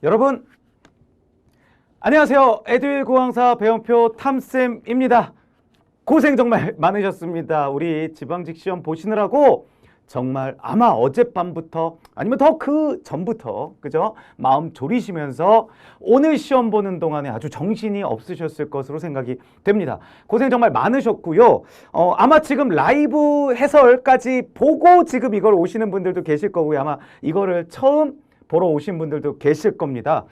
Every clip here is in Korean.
여러분 안녕하세요. 에듀윌 고항사 배영표 탐쌤입니다. 고생 정말 많으셨습니다. 우리 지방직 시험 보시느라고 정말 아마 어젯밤부터 아니면 더 그 전부터 그죠? 마음 졸이시면서 오늘 시험 보는 동안에 아주 정신이 없으셨을 것으로 생각이 됩니다. 고생 정말 많으셨고요. 아마 지금 라이브 해설까지 보고 지금 이걸 오시는 분들도 계실 거고요. 아마 이거를 처음 보러 오신 분들도 계실 겁니다.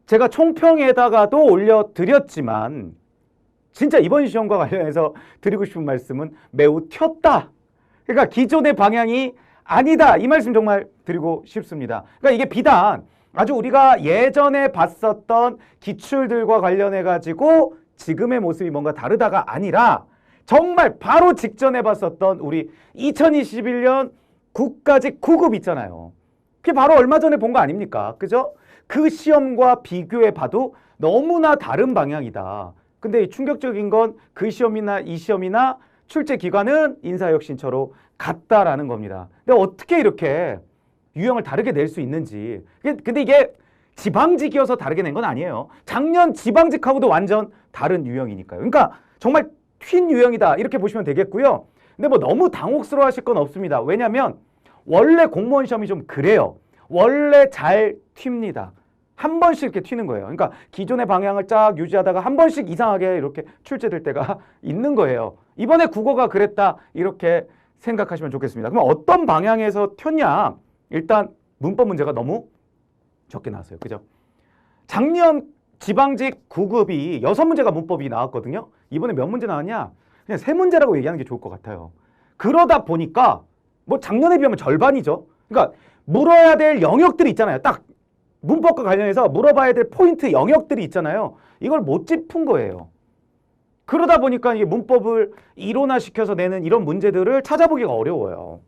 제가 총평에다가도 올려드렸지만 진짜 이번 시험과 관련해서 드리고 싶은 말씀은 매우 튀었다. 그러니까 기존의 방향이 아니다. 이 말씀 정말 드리고 싶습니다. 그러니까 이게 비단 아주 우리가 예전에 봤었던 기출들과 관련해 가지고 지금의 모습이 뭔가 다르다가 아니라 정말 바로 직전에 봤었던 우리 2021년 국가직 9급 있잖아요. 그게 바로 얼마 전에 본 거 아닙니까? 그죠? 그 시험과 비교해 봐도 너무나 다른 방향이다. 근데 충격적인 건 그 시험이나 이 시험이나 출제 기관은 인사혁신처로 같다라는 겁니다. 근데 어떻게 이렇게 유형을 다르게 낼 수 있는지. 근데 이게 지방직이어서 다르게 낸 건 아니에요. 작년 지방직하고도 완전 다른 유형이니까요. 그러니까 정말 튄 유형이다 이렇게 보시면 되겠고요. 근데 뭐 너무 당혹스러워 하실 건 없습니다. 왜냐면 원래 공무원 시험이 좀 그래요. 원래 잘 튑니다. 한 번씩 이렇게 튀는 거예요. 그러니까 기존의 방향을 쫙 유지하다가 한 번씩 이상하게 이렇게 출제될 때가 있는 거예요. 이번에 국어가 그랬다 이렇게 생각하시면 좋겠습니다. 그럼 어떤 방향에서 튀었냐? 일단 문법 문제가 너무 적게 나왔어요. 그죠? 작년 지방직 9급이 6문제가 문법이 나왔거든요. 이번에 몇 문제 나왔냐? 그냥 3문제라고 얘기하는 게 좋을 것 같아요. 그러다 보니까 뭐 작년에 비하면 절반이죠. 그러니까 물어야 될 영역들이 있잖아요. 딱 문법과 관련해서 물어봐야 될 포인트 영역들이 있잖아요. 이걸 못 짚은 거예요. 그러다 보니까 이게 문법을 이론화시켜서 내는 이런 문제들을 찾아보기가 어려워요.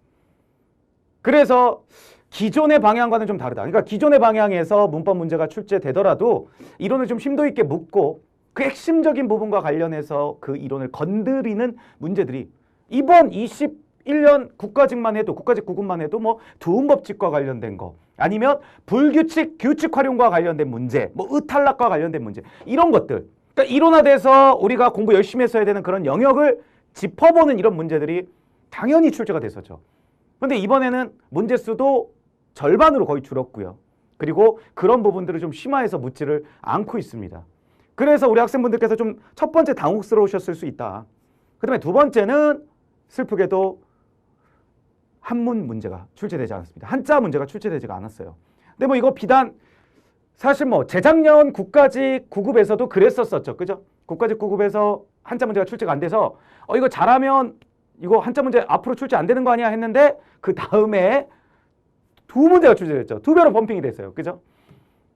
그래서 기존의 방향과는 좀 다르다. 그러니까 기존의 방향에서 문법 문제가 출제되더라도 이론을 좀 심도 있게 묻고 그 핵심적인 부분과 관련해서 그 이론을 건드리는 문제들이 이번 21년 국가직만 해도 국가직 9급만 해도 뭐 두음법칙과 관련된 거 아니면 불규칙 규칙 활용과 관련된 문제 뭐 의탈락과 관련된 문제 이런 것들 그러니까 이론화돼서 우리가 공부 열심히 했어야 되는 그런 영역을 짚어보는 이런 문제들이 당연히 출제가 됐었죠. 그런데 이번에는 문제 수도 절반으로 거의 줄었고요. 그리고 그런 부분들을 좀 심화해서 묻지를 않고 있습니다. 그래서 우리 학생분들께서 좀 첫 번째 당혹스러우셨을 수 있다. 그 다음에 두 번째는 슬프게도 한문 문제가 출제되지 않았습니다. 한자 문제가 출제되지가 않았어요. 근데 뭐 이거 비단 사실 뭐 재작년 국가직 9급에서도 그랬었었죠. 그죠? 국가직 9급에서 한자 문제가 출제가 안 돼서 이거 잘하면 이거 한자 문제 앞으로 출제 안 되는 거 아니야 했는데 그 다음에 두 문제가 출제됐죠. 두 배로 범핑이 됐어요. 그죠?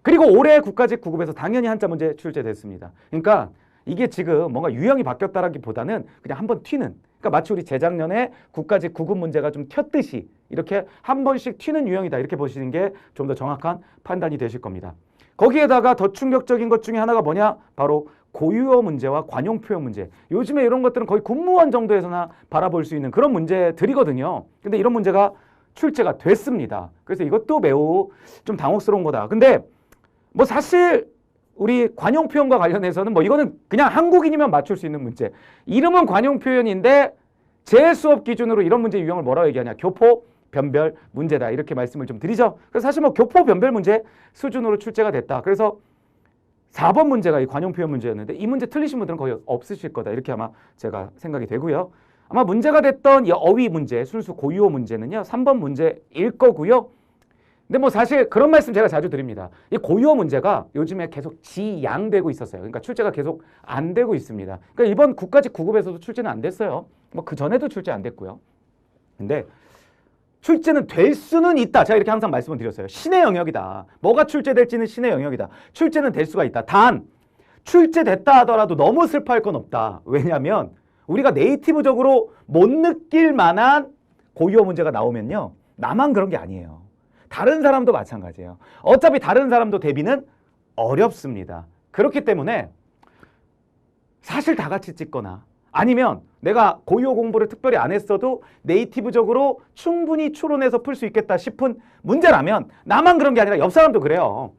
그리고 올해 국가직 9급에서 당연히 한자 문제 출제됐습니다. 그러니까 이게 지금 뭔가 유형이 바뀌었다라기보다는 그냥 한번 튀는 그러니까 마치 우리 재작년에 국가직 9급 문제가 좀 튀었듯이 이렇게 한 번씩 튀는 유형이다 이렇게 보시는 게 좀 더 정확한 판단이 되실 겁니다. 거기에다가 더 충격적인 것 중에 하나가 뭐냐? 바로 고유어 문제와 관용 표현 문제. 요즘에 이런 것들은 거의 공무원 정도에서나 바라볼 수 있는 그런 문제들이거든요. 근데 이런 문제가 출제가 됐습니다. 그래서 이것도 매우 좀 당혹스러운 거다. 근데 뭐 사실 우리 관용 표현과 관련해서는 뭐 이거는 그냥 한국인이면 맞출 수 있는 문제. 이름은 관용 표현인데 제 수업 기준으로 이런 문제 유형을 뭐라고 얘기하냐? 교포 변별 문제다. 이렇게 말씀을 좀 드리죠. 그래서 사실 뭐 교포 변별 문제 수준으로 출제가 됐다. 그래서 4번 문제가 이 관용 표현 문제였는데 이 문제 틀리신 분들은 거의 없으실 거다. 이렇게 아마 제가 생각이 되고요. 아마 문제가 됐던 이 어휘 문제, 순수 고유어 문제는요. 3번 문제일 거고요. 근데 뭐 사실 그런 말씀 제가 자주 드립니다. 이 고유어 문제가 요즘에 계속 지양되고 있었어요. 그러니까 출제가 계속 안 되고 있습니다. 그러니까 이번 국가직 9급에서도 출제는 안 됐어요. 뭐 그 전에도 출제 안 됐고요. 근데 출제는 될 수는 있다. 제가 이렇게 항상 말씀을 드렸어요. 신의 영역이다. 뭐가 출제될지는 신의 영역이다. 출제는 될 수가 있다. 단 출제됐다 하더라도 너무 슬퍼할 건 없다. 왜냐하면 우리가 네이티브적으로 못 느낄 만한 고유어 문제가 나오면요. 나만 그런 게 아니에요. 다른 사람도 마찬가지예요. 어차피 다른 사람도 대비는 어렵습니다. 그렇기 때문에 사실 다 같이 찍거나 아니면 내가 고유어 공부를 특별히 안 했어도 네이티브적으로 충분히 추론해서 풀 수 있겠다 싶은 문제라면 나만 그런 게 아니라 옆 사람도 그래요.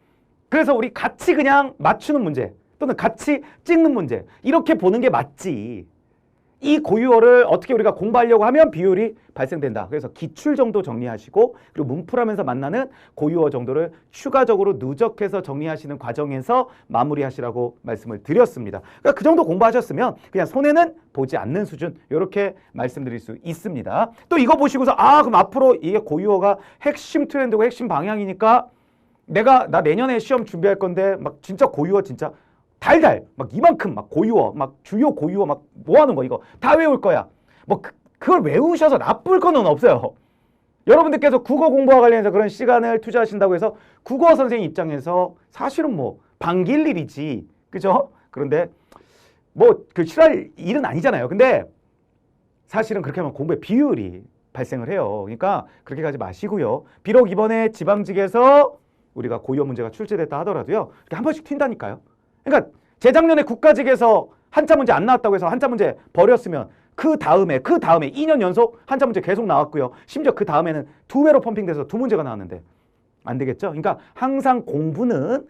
그래서 우리 같이 그냥 맞추는 문제 또는 같이 찍는 문제 이렇게 보는 게 맞지. 이 고유어를 어떻게 우리가 공부하려고 하면 비율이 발생된다. 그래서 기출 정도 정리하시고 그리고 문풀하면서 만나는 고유어 정도를 추가적으로 누적해서 정리하시는 과정에서 마무리하시라고 말씀을 드렸습니다. 그러니까 그 정도 공부하셨으면 그냥 손해는 보지 않는 수준 이렇게 말씀드릴 수 있습니다. 또 이거 보시고서 그럼 앞으로 이게 고유어가 핵심 트렌드고 핵심 방향이니까 나 내년에 시험 준비할 건데 막 진짜 고유어 진짜 달달 막 이만큼 막 고유어 막 주요 고유어 막 뭐 하는 거 이거 다 외울 거야. 뭐 그걸 외우셔서 나쁠 거는 없어요. 여러분들께서 국어 공부와 관련해서 그런 시간을 투자하신다고 해서 국어 선생님 입장에서 사실은 뭐 반길 일이지. 그죠? 그런데 뭐 그 싫어할 일은 아니잖아요. 근데 사실은 그렇게 하면 공부에 비율이 발생을 해요. 그러니까 그렇게 가지 마시고요. 비록 이번에 지방직에서 우리가 고유어 문제가 출제됐다 하더라도요. 이렇게 한 번씩 튄다니까요. 그러니까 재작년에 국가직에서 한자 문제 안 나왔다고 해서 한자 문제 버렸으면 그 다음에 2년 연속 한자 문제 계속 나왔고요. 심지어 그 다음에는 2배로 펌핑돼서 2문제가 나왔는데 안 되겠죠? 그러니까 항상 공부는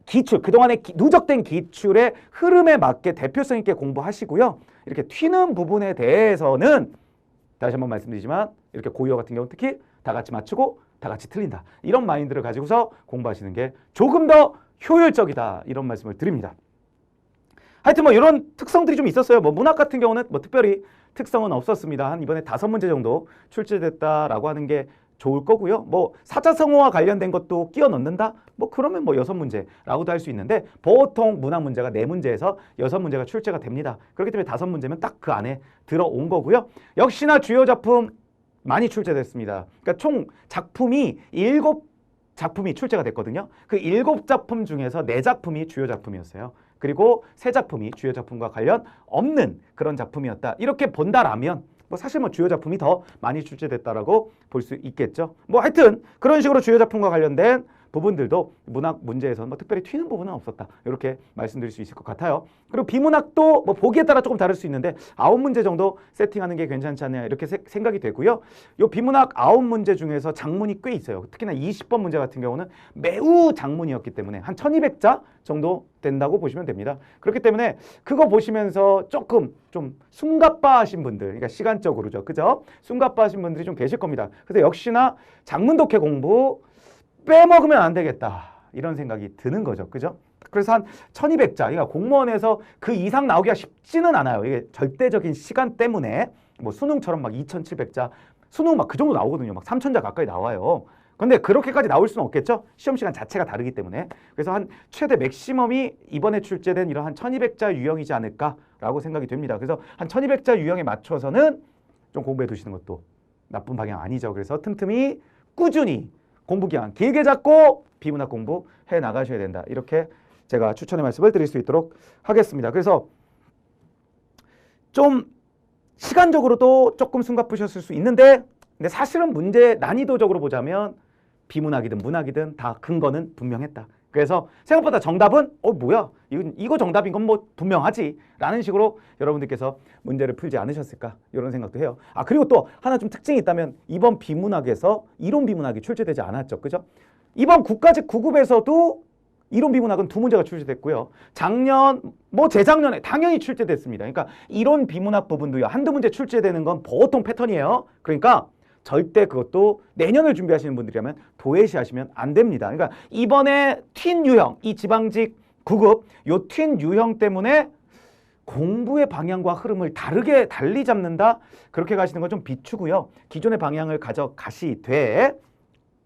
기출, 그동안의 누적된 기출의 흐름에 맞게 대표성 있게 공부하시고요. 이렇게 튀는 부분에 대해서는 다시 한번 말씀드리지만 이렇게 고유어 같은 경우는 특히 다 같이 맞추고 다 같이 틀린다. 이런 마인드를 가지고서 공부하시는 게 조금 더 효율적이다. 이런 말씀을 드립니다. 하여튼 뭐 이런 특성들이 좀 있었어요. 뭐 문학 같은 경우는 뭐 특별히 특성은 없었습니다. 한 이번에 5문제 정도 출제됐다라고 하는 게 좋을 거고요. 뭐 사자성어와 관련된 것도 끼워 넣는다? 뭐 그러면 뭐 6문제라고도 할 수 있는데 보통 문학 문제가 4문제에서 6문제가 출제가 됩니다. 그렇기 때문에 5문제면 딱 그 안에 들어온 거고요. 역시나 주요 작품 많이 출제됐습니다. 그러니까 총 작품이 7작품이 출제가 됐거든요. 그 7작품 중에서 4작품이 주요 작품이었어요. 그리고 3작품이 주요 작품과 관련 없는 그런 작품이었다. 이렇게 본다라면 뭐 사실 뭐 주요 작품이 더 많이 출제됐다라고 볼 수 있겠죠. 뭐 하여튼 그런 식으로 주요 작품과 관련된 부분들도 문학 문제에서는 뭐 특별히 튀는 부분은 없었다. 이렇게 말씀드릴 수 있을 것 같아요. 그리고 비문학도 뭐 보기에 따라 조금 다를 수 있는데 9문제 정도 세팅하는 게 괜찮지 않냐 이렇게 생각이 되고요. 요 비문학 9문제 중에서 장문이 꽤 있어요. 특히나 20번 문제 같은 경우는 매우 장문이었기 때문에 한 1200자 정도 된다고 보시면 됩니다. 그렇기 때문에 그거 보시면서 조금 좀 숨가빠하신 분들, 그러니까 시간적으로죠. 그죠? 숨가빠하신 분들이 좀 계실 겁니다. 그래서 역시나 장문 독해 공부 빼먹으면 안 되겠다. 이런 생각이 드는 거죠. 그죠? 그래서 한 1200자, 그러니까 공무원에서 그 이상 나오기가 쉽지는 않아요. 이게 절대적인 시간 때문에 뭐 수능처럼 막 2700자, 수능 막 그 정도 나오거든요. 막 3000자 가까이 나와요. 근데 그렇게까지 나올 수는 없겠죠? 시험 시간 자체가 다르기 때문에. 그래서 한 최대 맥시멈이 이번에 출제된 이러한 1200자 유형이지 않을까라고 생각이 됩니다. 그래서 한 1200자 유형에 맞춰서는 좀 공부해 두시는 것도 나쁜 방향 아니죠. 그래서 틈틈이 꾸준히 공부 기간 길게 잡고 비문학 공부 해 나가셔야 된다. 이렇게 제가 추천의 말씀을 드릴 수 있도록 하겠습니다. 그래서 좀 시간적으로도 조금 숨가쁘셨을 수 있는데 근데 사실은 문제 난이도적으로 보자면 비문학이든 문학이든 다 근거는 분명했다. 그래서 생각보다 정답은 뭐야 이거 정답인 건 뭐 분명하지 라는 식으로 여러분들께서 문제를 풀지 않으셨을까 이런 생각도 해요. 그리고 또 하나 좀 특징이 있다면 이번 비문학에서 이론 비문학이 출제되지 않았죠. 그죠? 이번 국가직 9급에서도 이론 비문학은 2문제가 출제됐고요. 작년 뭐 재작년에 당연히 출제됐습니다. 그러니까 이론 비문학 부분도요. 한두 문제 출제되는 건 보통 패턴이에요. 그러니까 절대 그것도 내년을 준비하시는 분들이라면 도외시하시면 안 됩니다. 그러니까 이번에 튄 유형, 이 지방직 9급 요 튄 유형 때문에 공부의 방향과 흐름을 달리 잡는다. 그렇게 가시는 건 좀 비추고요. 기존의 방향을 가져가시되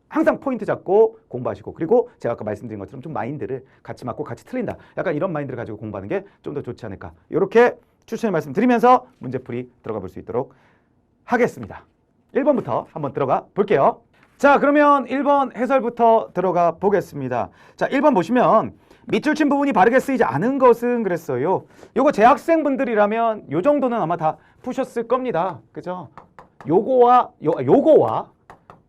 항상 포인트 잡고 공부하시고 그리고 제가 아까 말씀드린 것처럼 좀 마인드를 같이 맞고 같이 틀린다. 약간 이런 마인드를 가지고 공부하는 게 좀 더 좋지 않을까. 이렇게 추천의 말씀 드리면서 문제풀이 들어가 볼 수 있도록 하겠습니다. 1번부터 한번 들어가 볼게요. 자, 그러면 1번 해설부터 들어가 보겠습니다. 자, 1번 보시면 밑줄 친 부분이 바르게 쓰이지 않은 것은 그랬어요. 요거 재학생분들이라면 요 정도는 아마 다 푸셨을 겁니다. 그죠? 요거와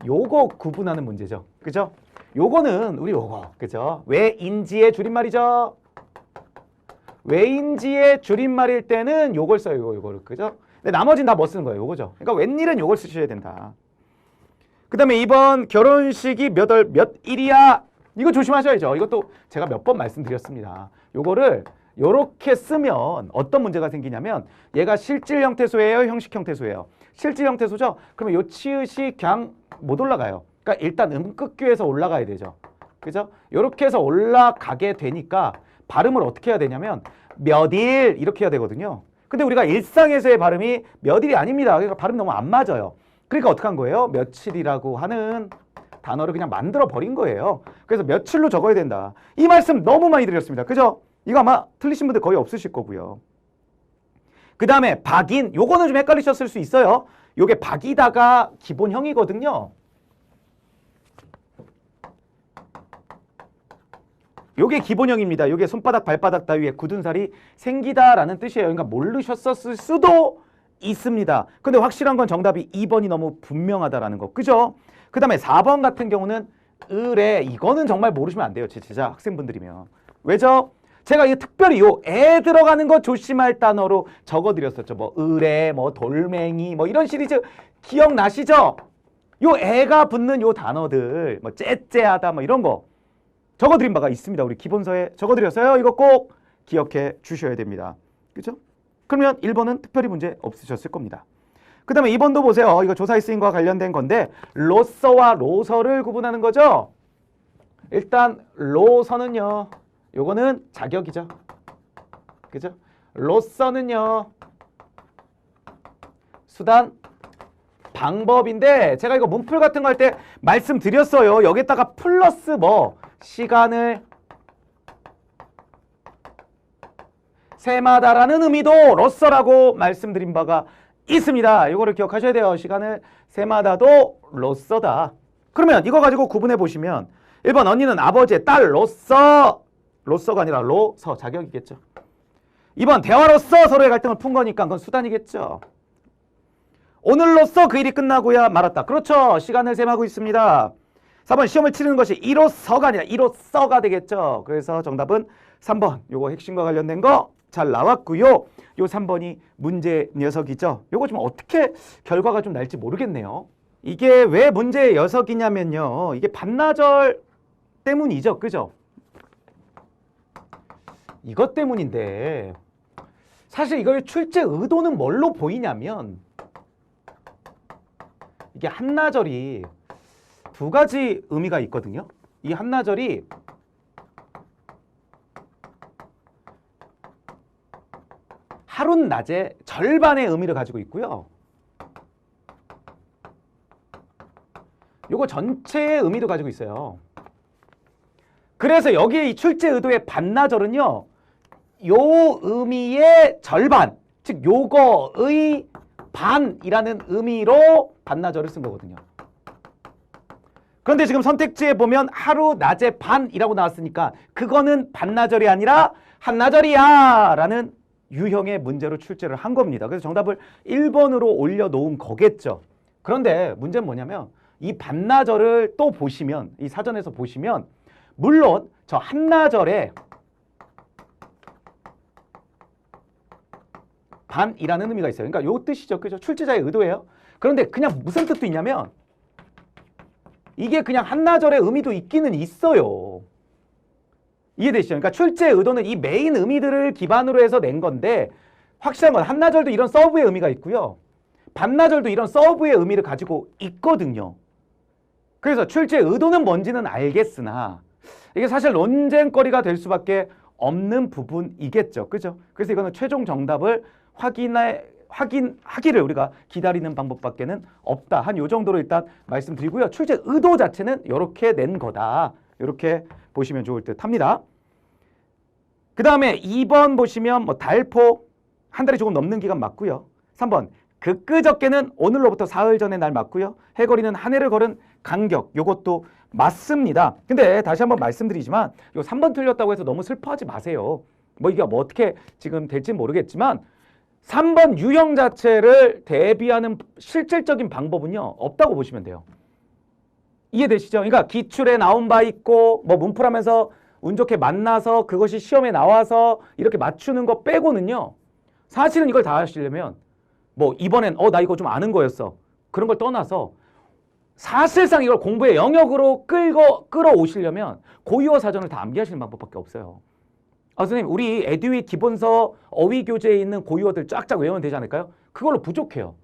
요거 구분하는 문제죠. 그죠? 요거는 우리 요거. 그죠? 왜인지의 줄임말이죠. 왜인지의 줄임말일 때는 요걸 써요. 요거를. 그죠? 근데 나머지는 다 뭐 쓰는 거예요? 요거죠. 그러니까 웬일은 요걸 쓰셔야 된다. 그 다음에 2번 결혼식이 몇 일이야? 이거 조심하셔야죠. 이것도 제가 몇 번 말씀드렸습니다. 요거를 요렇게 쓰면 어떤 문제가 생기냐면 얘가 실질 형태소예요, 형식 형태소예요. 실질 형태소죠? 그러면 요 치읓이 그냥 못 올라가요. 그러니까 일단 음끝귀에서 올라가야 되죠. 그죠? 요렇게 해서 올라가게 되니까 발음을 어떻게 해야 되냐면 몇일 이렇게 해야 되거든요. 근데 우리가 일상에서의 발음이 몇일이 아닙니다. 그러니까 발음 너무 안 맞아요. 그러니까 어떻게 한 거예요? 며칠이라고 하는 단어를 그냥 만들어 버린 거예요. 그래서 며칠로 적어야 된다. 이 말씀 너무 많이 드렸습니다. 그죠? 이거 아마 틀리신 분들 거의 없으실 거고요. 그 다음에 박인, 요거는 좀 헷갈리셨을 수 있어요. 요게 박이다가 기본형이거든요. 요게 기본형입니다. 요게 손바닥, 발바닥 따위에 굳은 살이 생기다라는 뜻이에요. 그러니까 모르셨었을 수도 있습니다. 근데 확실한 건 정답이 2번이 너무 분명하다라는 거. 그죠? 그 다음에 4번 같은 경우는 을에, 이거는 정말 모르시면 안 돼요. 제 제자 학생분들이면. 왜죠? 제가 이거 특별히 요 애 들어가는 거 조심할 단어로 적어드렸었죠. 뭐 을에, 뭐 돌멩이, 뭐 이런 시리즈 기억나시죠? 요 애가 붙는 요 단어들, 뭐 째째하다, 뭐 이런 거 적어드린 바가 있습니다. 우리 기본서에 적어드렸어요. 이거 꼭 기억해 주셔야 됩니다. 그죠? 그러면 1번은 특별히 문제 없으셨을 겁니다. 그 다음에 2번도 보세요. 이거 조사에 쓰인 거와 관련된 건데 로서와 로서를 구분하는 거죠. 일단 로서는요. 요거는 자격이죠. 그죠? 로서는요. 수단, 방법인데 제가 이거 문풀 같은 거 할 때 말씀드렸어요. 여기다가 플러스 뭐 시간을 세마다라는 의미도 로서라고 말씀드린 바가 있습니다. 이거를 기억하셔야 돼요. 시간을 세마다도 로서다. 그러면 이거 가지고 구분해 보시면 1번 언니는 아버지의 딸로서, 로서가 아니라 로서, 자격이겠죠. 2번 대화로서 서로의 갈등을 푼 거니까 그건 수단이겠죠. 오늘로써 그 일이 끝나고야 말았다. 그렇죠. 시간을 셈하고 있습니다. 4번 시험을 치르는 것이 이로서가 아니라 이로써가 되겠죠. 그래서 정답은 3번. 요거 핵심과 관련된 거 잘 나왔고요. 요 3번이 문제 녀석이죠. 요거 좀 어떻게 결과가 좀 날지 모르겠네요. 이게 왜 문제 녀석이냐면요. 이게 반나절 때문이죠. 그죠? 이것 때문인데 사실 이걸 출제 의도는 뭘로 보이냐면 이게 한나절이 두 가지 의미가 있거든요. 이 한나절이 하룬 낮의 절반의 의미를 가지고 있고요. 요거 전체의 의미도 가지고 있어요. 그래서 여기에 이 출제 의도의 반나절은요. 요 의미의 절반, 즉 요거의 반이라는 의미로 반나절을 쓴 거거든요. 그런데 지금 선택지에 보면 하루 낮의 반이라고 나왔으니까 그거는 반나절이 아니라 한나절이야 라는 유형의 문제로 출제를 한 겁니다. 그래서 정답을 1번으로 올려놓은 거겠죠. 그런데 문제는 뭐냐면 이 반나절을 또 보시면, 이 사전에서 보시면 물론 저 한나절에 반이라는 의미가 있어요. 그러니까 요 뜻이죠. 그죠? 출제자의 의도예요. 그런데 그냥 무슨 뜻도 있냐면 이게 그냥 한나절의 의미도 있기는 있어요. 이해되시죠? 그러니까 출제의 의도는 이 메인 의미들을 기반으로 해서 낸 건데 확실한 건 한나절도 이런 서브의 의미가 있고요. 반나절도 이런 서브의 의미를 가지고 있거든요. 그래서 출제의 의도는 뭔지는 알겠으나 이게 사실 논쟁거리가 될 수밖에 없는 부분이겠죠. 그죠? 그래서 이거는 최종 정답을 확인하기를 우리가 기다리는 방법밖에는 없다. 한 요 정도로 일단 말씀드리고요. 출제 의도 자체는 이렇게 낸 거다. 이렇게 보시면 좋을 듯 합니다. 그 다음에 2번 보시면 뭐 달포 한 달이 조금 넘는 기간 맞고요. 3번 그끄저께는 오늘로부터 사흘 전의 날 맞고요. 해거리는 한 해를 걸은 간격, 요것도 맞습니다. 근데 다시 한번 말씀드리지만 요 3번 틀렸다고 해서 너무 슬퍼하지 마세요. 뭐 이게 뭐 어떻게 지금 될지는 모르겠지만 3번 유형 자체를 대비하는 실질적인 방법은요 없다고 보시면 돼요. 이해되시죠? 그러니까 기출에 나온 바 있고 뭐 문풀하면서 운 좋게 만나서 그것이 시험에 나와서 이렇게 맞추는 거 빼고는요 사실은 이걸 다 하시려면 뭐 이번엔 나 이거 좀 아는 거였어 그런 걸 떠나서 사실상 이걸 공부의 영역으로 끌어오시려면 고유어 사전을 다 암기하시는 방법밖에 없어요. 선생님, 우리 에듀윌 기본서 어휘 교재에 있는 고유어들 쫙쫙 외우면 되지 않을까요? 그걸로 부족해요.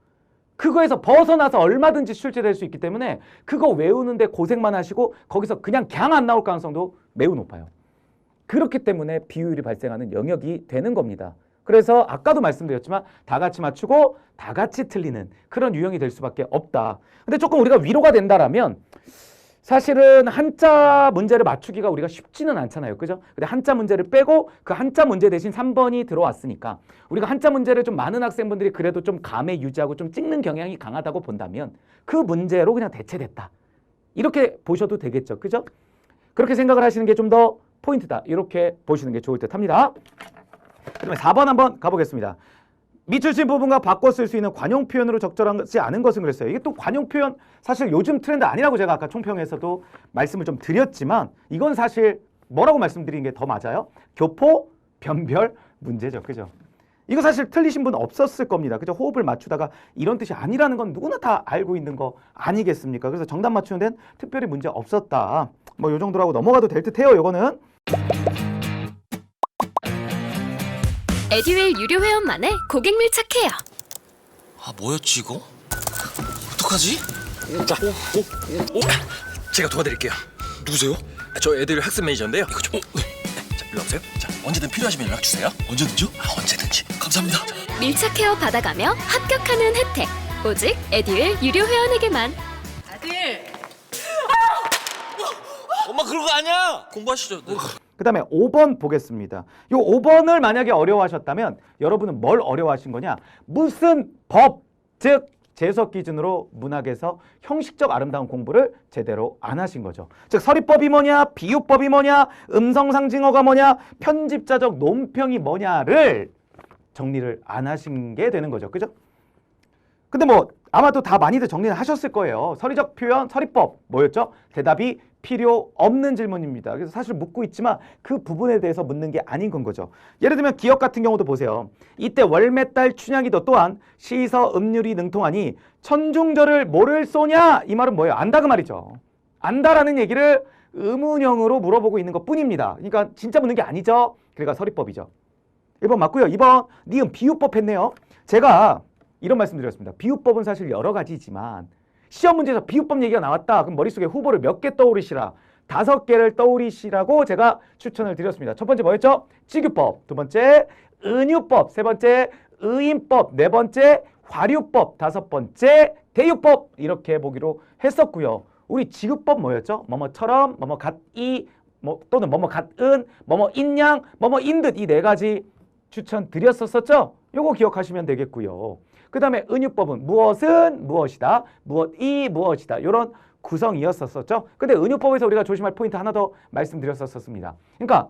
그거에서 벗어나서 얼마든지 출제될 수 있기 때문에 그거 외우는데 고생만 하시고 거기서 그냥 안 나올 가능성도 매우 높아요. 그렇기 때문에 비효율이 발생하는 영역이 되는 겁니다. 그래서 아까도 말씀드렸지만 다 같이 맞추고 다 같이 틀리는 그런 유형이 될 수밖에 없다. 근데 조금 우리가 위로가 된다라면 사실은 한자 문제를 맞추기가 우리가 쉽지는 않잖아요. 그죠? 근데 한자 문제를 빼고 그 한자 문제 대신 3번이 들어왔으니까 우리가 한자 문제를 좀 많은 학생분들이 그래도 좀 감에 유지하고 좀 찍는 경향이 강하다고 본다면 그 문제로 그냥 대체됐다. 이렇게 보셔도 되겠죠. 그죠? 그렇게 생각을 하시는 게 좀 더 포인트다. 이렇게 보시는 게 좋을 듯 합니다. 그러면 4번 한번 가보겠습니다. 밑줄친 부분과 바꿔 쓸 수 있는 관용 표현으로 적절하지 않은 것은 그랬어요. 이게 또 관용 표현 사실 요즘 트렌드 아니라고 제가 아까 총평에서도 말씀을 좀 드렸지만 이건 사실 뭐라고 말씀드리는 게 더 맞아요? 교포, 변별, 문제죠. 그죠? 이거 사실 틀리신 분 없었을 겁니다. 그죠? 호흡을 맞추다가 이런 뜻이 아니라는 건 누구나 다 알고 있는 거 아니겠습니까? 그래서 정답 맞추는 데는 특별히 문제 없었다. 뭐 요 정도라고 넘어가도 될 듯해요. 요거는. 에듀윌 유료 회원만의 고객 밀착해요. 뭐였지 이거? 어떡하지? 자, 제가 도와드릴게요. 누구세요? 저 애들 학습 매니저인데요. 이거 좀. 자, 일로 오세요. 자, 언제든 필요하시면 연락 주세요. 언제든지요? 언제든지. 감사합니다. 밀착 케어 받아가며 합격하는 혜택. 오직 에듀윌 유료 회원에게만. 아들, 엄마 그런 거 아니야. 공부하시죠. 네. 그 다음에 5번 보겠습니다. 이 5번을 만약에 어려워하셨다면 여러분은 뭘 어려워하신 거냐? 무슨 법, 즉 재수업 기준으로 문학에서 형식적 아름다운 공부를 제대로 안 하신 거죠. 즉 서리법이 뭐냐, 비유법이 뭐냐, 음성상징어가 뭐냐, 편집자적 논평이 뭐냐를 정리를 안 하신 게 되는 거죠. 그죠? 근데 뭐 아마도 다 많이들 정리를 하셨을 거예요. 서리적 표현, 서리법 뭐였죠? 대답이 필요 없는 질문입니다. 그래서 사실 묻고 있지만 그 부분에 대해서 묻는 게 아닌 건 거죠. 예를 들면 기억 같은 경우도 보세요. 이때 월매달 춘향이도 또한 시서 음률이 능통하니 천중절을 뭐를 쏘냐? 이 말은 뭐예요? 안다 그 말이죠. 안다라는 얘기를 의문형으로 물어보고 있는 것 뿐입니다. 그러니까 진짜 묻는 게 아니죠. 그러니까 서리법이죠. 1번 맞고요. 2번 니은 비유법 했네요. 제가 이런 말씀 드렸습니다. 비유법은 사실 여러 가지지만 시험 문제에서 비유법 얘기가 나왔다. 그럼 머릿속에 후보를 몇 개 떠오르시라. 5개를 떠오르시라고 제가 추천을 드렸습니다. 첫 번째 뭐였죠? 지규법. 두 번째 은유법. 세 번째 의인법. 네 번째 화류법. 다섯 번째 대유법. 이렇게 보기로 했었고요. 우리 지규법 뭐였죠? 뭐뭐처럼, 뭐뭐 같이, 또는 뭐뭐 같은, 뭐뭐 인양, 뭐뭐 인듯 이 네 가지 추천드렸었죠? 요거 기억하시면 되겠고요. 그 다음에 은유법은 무엇은 무엇이다, 무엇이 무엇이다 이런 구성이었었죠. 근데 은유법에서 우리가 조심할 포인트 하나 더 말씀드렸었습니다. 그러니까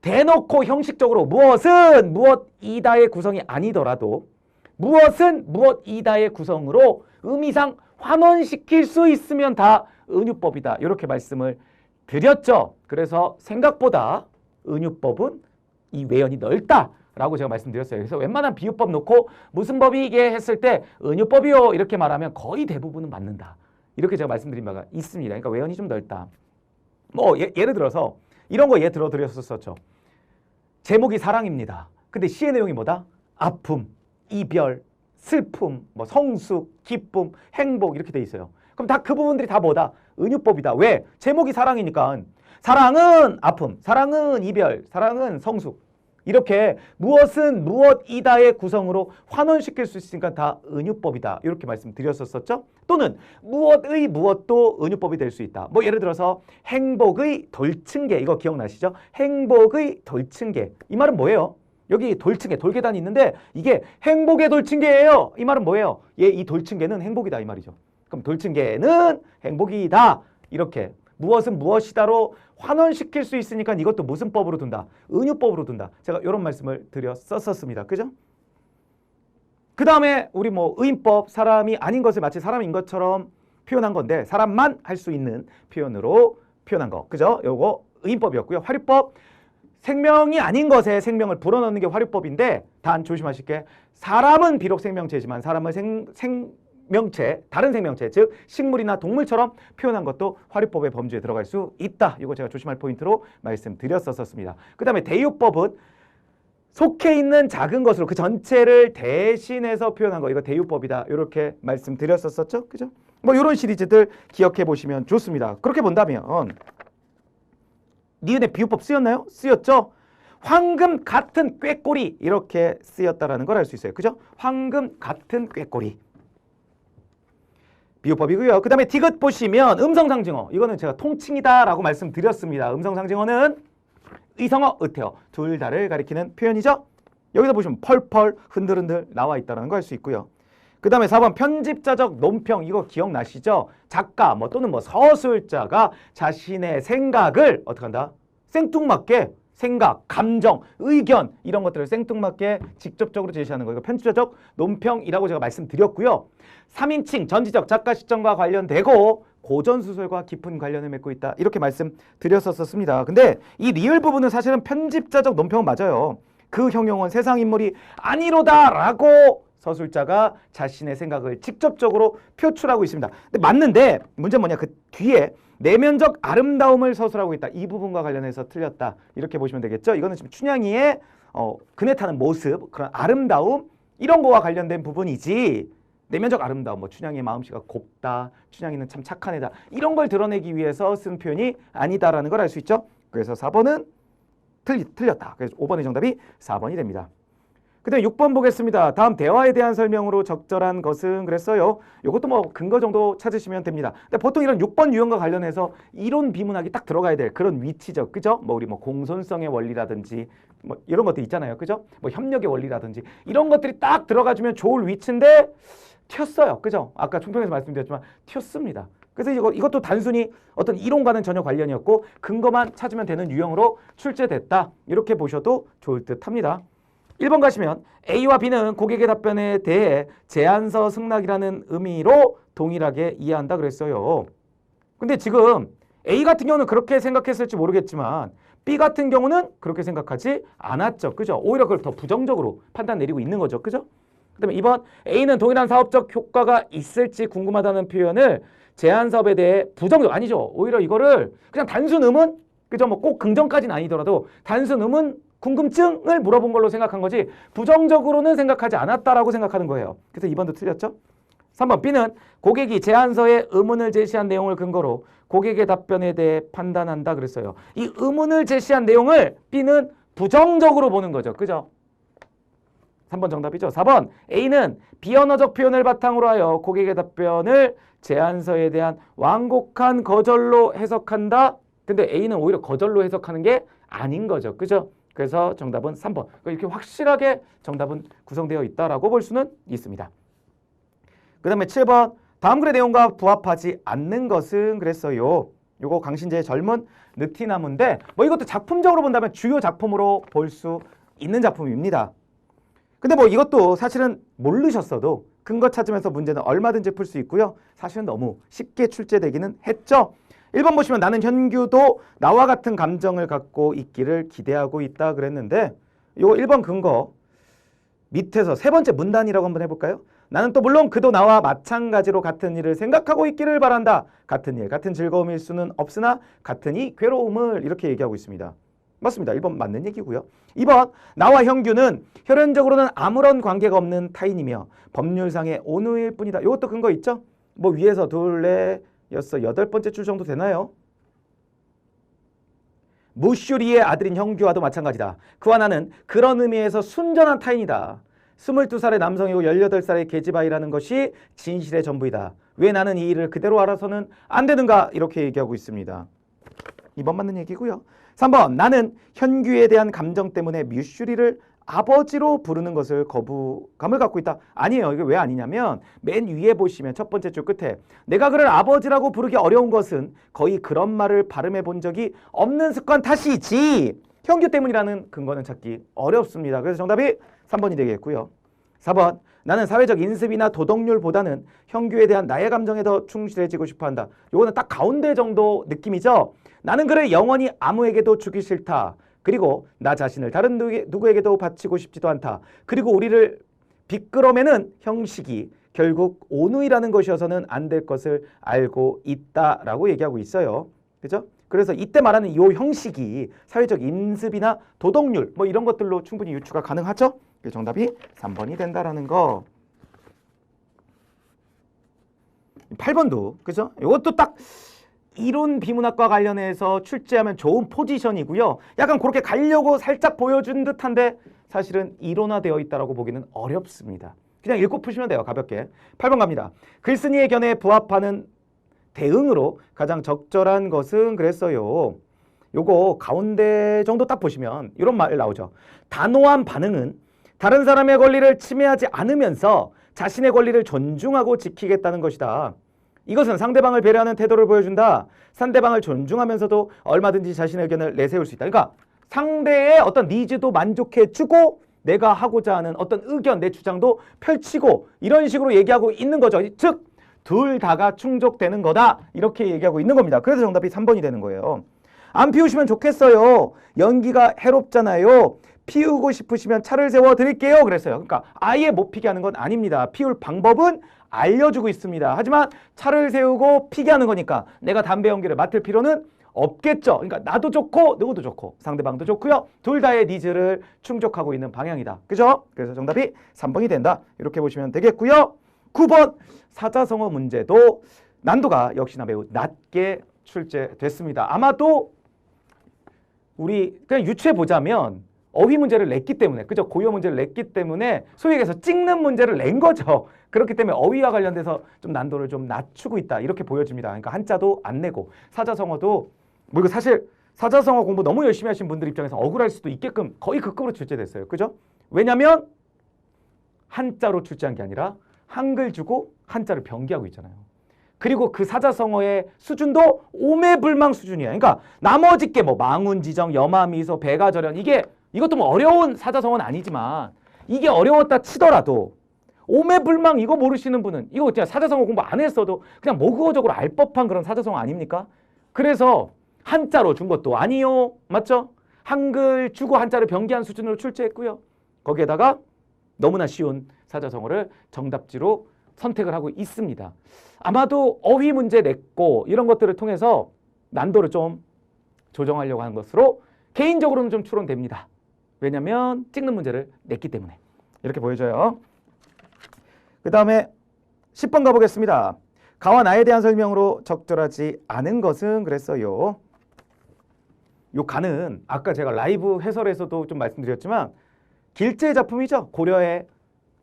대놓고 형식적으로 무엇은 무엇이다의 구성이 아니더라도 무엇은 무엇이다의 구성으로 의미상 환원시킬 수 있으면 다 은유법이다 이렇게 말씀을 드렸죠. 그래서 생각보다 은유법은 이 외연이 넓다 라고 제가 말씀드렸어요. 그래서 웬만한 비유법 놓고 무슨 법이 이게 했을 때 은유법이요 이렇게 말하면 거의 대부분은 맞는다. 이렇게 제가 말씀드린 바가 있습니다. 그러니까 외연이 좀 넓다. 뭐 예를 들어서 이런 거 들어드렸었죠. 제목이 사랑입니다. 근데 시의 내용이 뭐다? 아픔, 이별, 슬픔, 뭐 성숙, 기쁨, 행복 이렇게 돼 있어요. 그럼 다 그 부분들이 다 뭐다? 은유법이다. 왜? 제목이 사랑이니까 사랑은 아픔, 사랑은 이별, 사랑은 성숙 이렇게 무엇은 무엇이다의 구성으로 환원시킬 수 있으니까 다 은유법이다. 이렇게 말씀드렸었죠. 또는 무엇의 무엇도 은유법이 될 수 있다. 뭐 예를 들어서 행복의 돌층계 이거 기억나시죠? 행복의 돌층계 이 말은 뭐예요? 여기 돌층계 돌계단이 있는데 이게 행복의 돌층계예요. 이 말은 뭐예요? 이 돌층계는 행복이다 이 말이죠. 그럼 돌층계는 행복이다. 이렇게 무엇은 무엇이다로 환원시킬 수 있으니까 이것도 무슨 법으로 둔다? 은유법으로 둔다. 제가 이런 말씀을 드렸었습니다. 그죠? 그 다음에 우리 뭐 의인법, 사람이 아닌 것을 마치 사람인 것처럼 표현한 건데 사람만 할 수 있는 표현으로 표현한 거. 그죠? 요거 의인법이었고요. 화류법, 생명이 아닌 것에 생명을 불어넣는 게 화류법인데 단 조심하실 게 사람은 비록 생명체지만 사람을 생명체, 다른 생명체, 즉 식물이나 동물처럼 표현한 것도 화류법의 범주에 들어갈 수 있다. 이거 제가 조심할 포인트로 말씀드렸었습니다. 그 다음에 대유법은 속해 있는 작은 것으로 그 전체를 대신해서 표현한 거, 이거 대유법이다. 이렇게 말씀드렸었죠. 그죠? 뭐 이런 시리즈들 기억해 보시면 좋습니다. 그렇게 본다면 니은의 비유법 쓰였나요? 쓰였죠? 황금 같은 꾀꼬리 이렇게 쓰였다라는 걸 알 수 있어요. 그죠? 황금 같은 꾀꼬리. 비유법이고요. 그 다음에 디귿 보시면 음성상징어. 이거는 제가 통칭이다라고 말씀드렸습니다. 음성상징어는 의성어, 의태어 둘 다를 가리키는 표현이죠. 여기서 보시면 펄펄 흔들흔들 나와 있다는 걸 알 수 있고요. 그 다음에 4번 편집자적 논평. 이거 기억나시죠? 작가 또는 서술자가 자신의 생각을 어떻게 한다? 생뚱맞게 생각, 감정, 의견 이런 것들을 생뚱맞게 직접적으로 제시하는 거. 이거 편집자적 논평이라고 제가 말씀드렸고요. 3인칭 전지적 작가 시점과 관련되고 고전소설과 깊은 관련을 맺고 있다. 이렇게 말씀드렸었습니다. 근데 이 리을 부분은 사실은 편집자적 논평은 맞아요. 그 형용은 세상 인물이 아니로다라고 서술자가 자신의 생각을 직접적으로 표출하고 있습니다. 근데 맞는데 문제는 뭐냐? 그 뒤에 내면적 아름다움을 서술하고 있다. 이 부분과 관련해서 틀렸다. 이렇게 보시면 되겠죠. 이거는 지금 춘향이의 그네 타는 모습, 그런 아름다움 이런 거와 관련된 부분이지 내면적 아름다움, 뭐 춘향이의 마음씨가 곱다, 춘향이는 참 착한 애다 이런 걸 드러내기 위해서 쓴 표현이 아니다라는 걸 알 수 있죠. 그래서 4번은 틀렸다. 그래서 5번의 정답이 4번이 됩니다. 그 다음에 6번 보겠습니다. 다음 대화에 대한 설명으로 적절한 것은 그랬어요. 이것도 뭐 근거 정도 찾으시면 됩니다. 근데 보통 이런 6번 유형과 관련해서 이론 비문학이 딱 들어가야 될 그런 위치죠. 그죠? 뭐 우리 뭐 공손성의 원리라든지 뭐 이런 것들 있잖아요. 그죠? 뭐 협력의 원리라든지 이런 것들이 딱 들어가주면 좋을 위치인데 튀었어요. 그죠? 아까 총평에서 말씀드렸지만 튀었습니다. 그래서 이것도 단순히 어떤 이론과는 전혀 관련이었고 근거만 찾으면 되는 유형으로 출제됐다. 이렇게 보셔도 좋을 듯 합니다. 1번 가시면 A와 B는 고객의 답변에 대해 제안서 승낙이라는 의미로 동일하게 이해한다 그랬어요. 근데 지금 A 같은 경우는 그렇게 생각했을지 모르겠지만 B 같은 경우는 그렇게 생각하지 않았죠. 그죠? 오히려 그걸 더 부정적으로 판단 내리고 있는 거죠. 그죠? 그 다음에 2번 A는 동일한 사업적 효과가 있을지 궁금하다는 표현을 제안 사업에 대해 부정적 아니죠. 오히려 이거를 그냥 단순 의문 그죠? 뭐 꼭 긍정까지는 아니더라도 단순 의문 궁금증을 물어본 걸로 생각한 거지 부정적으로는 생각하지 않았다라고 생각하는 거예요. 그래서 2번도 틀렸죠. 3번 B는 고객이 제안서에 의문을 제시한 내용을 근거로 고객의 답변에 대해 판단한다 그랬어요. 이 의문을 제시한 내용을 B는 부정적으로 보는 거죠. 그죠? 3번 정답이죠. 4번 A는 비언어적 표현을 바탕으로 하여 고객의 답변을 제안서에 대한 완곡한 거절로 해석한다. 근데 A는 오히려 거절로 해석하는 게 아닌 거죠. 그죠? 그래서 정답은 3번. 이렇게 확실하게 정답은 구성되어 있다라고 볼 수는 있습니다. 그 다음에 7번. 다음 글의 내용과 부합하지 않는 것은 그랬어요. 요거 강신재의 젊은 느티나무인데 뭐 이것도 작품적으로 본다면 주요 작품으로 볼 수 있는 작품입니다. 근데 뭐 이것도 사실은 모르셨어도 근거 찾으면서 문제는 얼마든지 풀 수 있고요. 사실은 너무 쉽게 출제되기는 했죠. 1번 보시면 나는 현규도 나와 같은 감정을 갖고 있기를 기대하고 있다 그랬는데 요거 1번 근거 밑에서 세 번째 문단이라고 한번 해볼까요? 나는 또 물론 그도 나와 마찬가지로 같은 일을 생각하고 있기를 바란다. 같은 일, 같은 즐거움일 수는 없으나 같은 이 괴로움을 이렇게 얘기하고 있습니다. 맞습니다. 1번 맞는 얘기고요. 2번 나와 현규는 혈연적으로는 아무런 관계가 없는 타인이며 법률상의 온우일 뿐이다. 이것도 근거 있죠? 뭐 위에서 둘, 넷, 여섯, 8번째 줄 정도 되나요? 무슈리의 아들인 형규와도 마찬가지다. 그와 나는 그런 의미에서 순전한 타인이다. 22살의 남성이고 18살의 계집아이라는 것이 진실의 전부이다. 왜 나는 이 일을 그대로 알아서는 안 되는가? 이렇게 얘기하고 있습니다. 2번 맞는 얘기고요. 3번 나는 현규에 대한 감정 때문에 뮤슈리를 아버지로 부르는 것을 거부감을 갖고 있다. 아니에요. 이게 왜 아니냐면 맨 위에 보시면 첫 번째 줄 끝에 내가 그를 아버지라고 부르기 어려운 것은 거의 그런 말을 발음해 본 적이 없는 습관 탓이지 현규 때문이라는 근거는 찾기 어렵습니다. 그래서 정답이 3번이 되겠고요. 4번 나는 사회적 인습이나 도덕률보다는 현규에 대한 나의 감정에 더 충실해지고 싶어한다. 요거는 딱 가운데 정도 느낌이죠. 나는 그를 영원히 아무에게도 주기 싫다. 그리고 나 자신을 다른 누구에게도 바치고 싶지도 않다. 그리고 우리를 비끄러매는 형식이 결국 온우이라는 것이어서는 안 될 것을 알고 있다라고 얘기하고 있어요. 그죠? 그래서 이때 말하는 이 형식이 사회적 인습이나 도덕률 뭐 이런 것들로 충분히 유추가 가능하죠? 정답이 3번이 된다라는 거. 8번도 그죠? 이것도 딱 이론 비문학과 관련해서 출제하면 좋은 포지션이고요. 약간 그렇게 가려고 살짝 보여준 듯한데 사실은 이론화되어 있다라고 보기는 어렵습니다. 그냥 읽고 푸시면 돼요. 가볍게. 8번 갑니다. 글쓴이의 견해에 부합하는 대응으로 가장 적절한 것은 그랬어요. 요거 가운데 정도 딱 보시면 이런 말 나오죠. 단호한 반응은 다른 사람의 권리를 침해하지 않으면서 자신의 권리를 존중하고 지키겠다는 것이다. 이것은 상대방을 배려하는 태도를 보여준다. 상대방을 존중하면서도 얼마든지 자신의 의견을 내세울 수 있다. 그러니까 상대의 어떤 니즈도 만족해주고 내가 하고자 하는 어떤 의견, 내 주장도 펼치고 이런 식으로 얘기하고 있는 거죠. 즉, 둘 다가 충족되는 거다. 이렇게 얘기하고 있는 겁니다. 그래서 정답이 3번이 되는 거예요. 안 피우시면 좋겠어요. 연기가 해롭잖아요. 피우고 싶으시면 차를 세워 드릴게요. 그랬어요. 그러니까 아예 못 피게 하는 건 아닙니다. 피울 방법은 알려주고 있습니다. 하지만 차를 세우고 피게 하는 거니까 내가 담배 연기를 맡을 필요는 없겠죠. 그러니까 나도 좋고 누구도 좋고 상대방도 좋고요. 둘 다의 니즈를 충족하고 있는 방향이다. 그죠? 그래서 정답이 3번이 된다. 이렇게 보시면 되겠고요. 9번 사자성어 문제도 난도가 역시나 매우 낮게 출제됐습니다. 아마도 우리 그냥 유추해 보자면 어휘 문제를 냈기 때문에 그죠? 고요 문제를 냈기 때문에 소위 얘기해서 찍는 문제를 낸 거죠. 그렇기 때문에 어휘와 관련돼서 좀 난도를 좀 낮추고 있다 이렇게 보여집니다. 그러니까 한자도 안 내고 사자성어도 뭐 이거 사실 사자성어 공부 너무 열심히 하신 분들 입장에서 억울할 수도 있게끔 거의 그 급으로 출제됐어요. 그죠? 왜냐면 한자로 출제한 게 아니라 한글 주고 한자를 변기하고 있잖아요. 그리고 그 사자성어의 수준도 오매불망 수준이에요. 그러니까 나머지 게 뭐 망운지정, 여마미소, 배가절연 이것도 뭐 어려운 사자성어는 아니지만 이게 어려웠다 치더라도 오매불망 이거 모르시는 분은 이거 그냥 사자성어 공부 안 했어도 그냥 모국어적으로 알 법한 그런 사자성어 아닙니까? 그래서 한자로 준 것도 아니요. 맞죠? 한글 주고 한자를 변기한 수준으로 출제했고요. 거기에다가 너무나 쉬운 사자성어를 정답지로 선택을 하고 있습니다. 아마도 어휘 문제 냈고 이런 것들을 통해서 난도를 좀 조정하려고 하는 것으로 개인적으로는 좀 추론됩니다. 왜냐하면 찍는 문제를 냈기 때문에 이렇게 보여져요. 그 다음에 10번 가보겠습니다. 가와 나에 대한 설명으로 적절하지 않은 것은 그랬어요. 요 가는 아까 제가 라이브 해설에서도 좀 말씀드렸지만 길제의 작품이죠. 고려의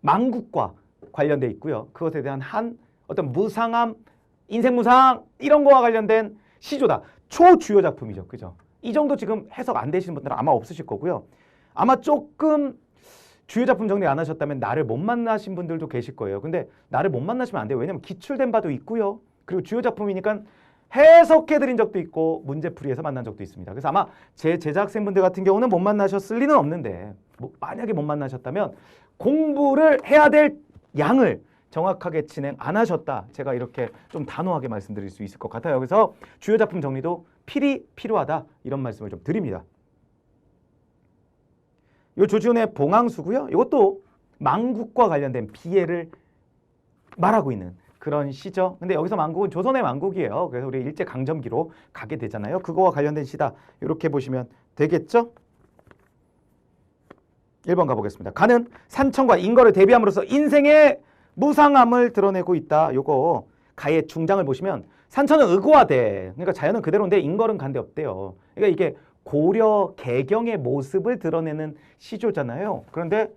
망국과 관련돼 있고요. 그것에 대한 한 어떤 무상함, 인생무상 이런 거와 관련된 시조다. 초주요 작품이죠. 그죠? 이 정도 지금 해석 안 되시는 분들은 아마 없으실 거고요. 아마 조금 주요 작품 정리 안 하셨다면 나를 못 만나신 분들도 계실 거예요. 근데 나를 못 만나시면 안 돼요. 왜냐면 기출된 바도 있고요. 그리고 주요 작품이니까 해석해드린 적도 있고 문제풀이에서 만난 적도 있습니다. 그래서 아마 제 제작생분들 같은 경우는 못 만나셨을 리는 없는데 만약에 못 만나셨다면 공부를 해야 될 양을 정확하게 진행 안 하셨다. 제가 이렇게 좀 단호하게 말씀드릴 수 있을 것 같아요. 그래서 주요 작품 정리도 필요하다. 이런 말씀을 좀 드립니다. 요 조지훈의 봉황수고요. 이것도 망국과 관련된 비애를 말하고 있는 그런 시죠. 근데 여기서 망국은 조선의 망국이에요. 그래서 우리 일제강점기로 가게 되잖아요. 그거와 관련된 시다. 이렇게 보시면 되겠죠? 1번 가보겠습니다. 가는 산청과 인거를 대비함으로써 인생의 무상함을 드러내고 있다. 요거 가의 중장을 보시면 산천은 의고화돼. 그러니까 자연은 그대로인데 인걸은 간데 없대요. 그러니까 이게 고려 개경의 모습을 드러내는 시조잖아요. 그런데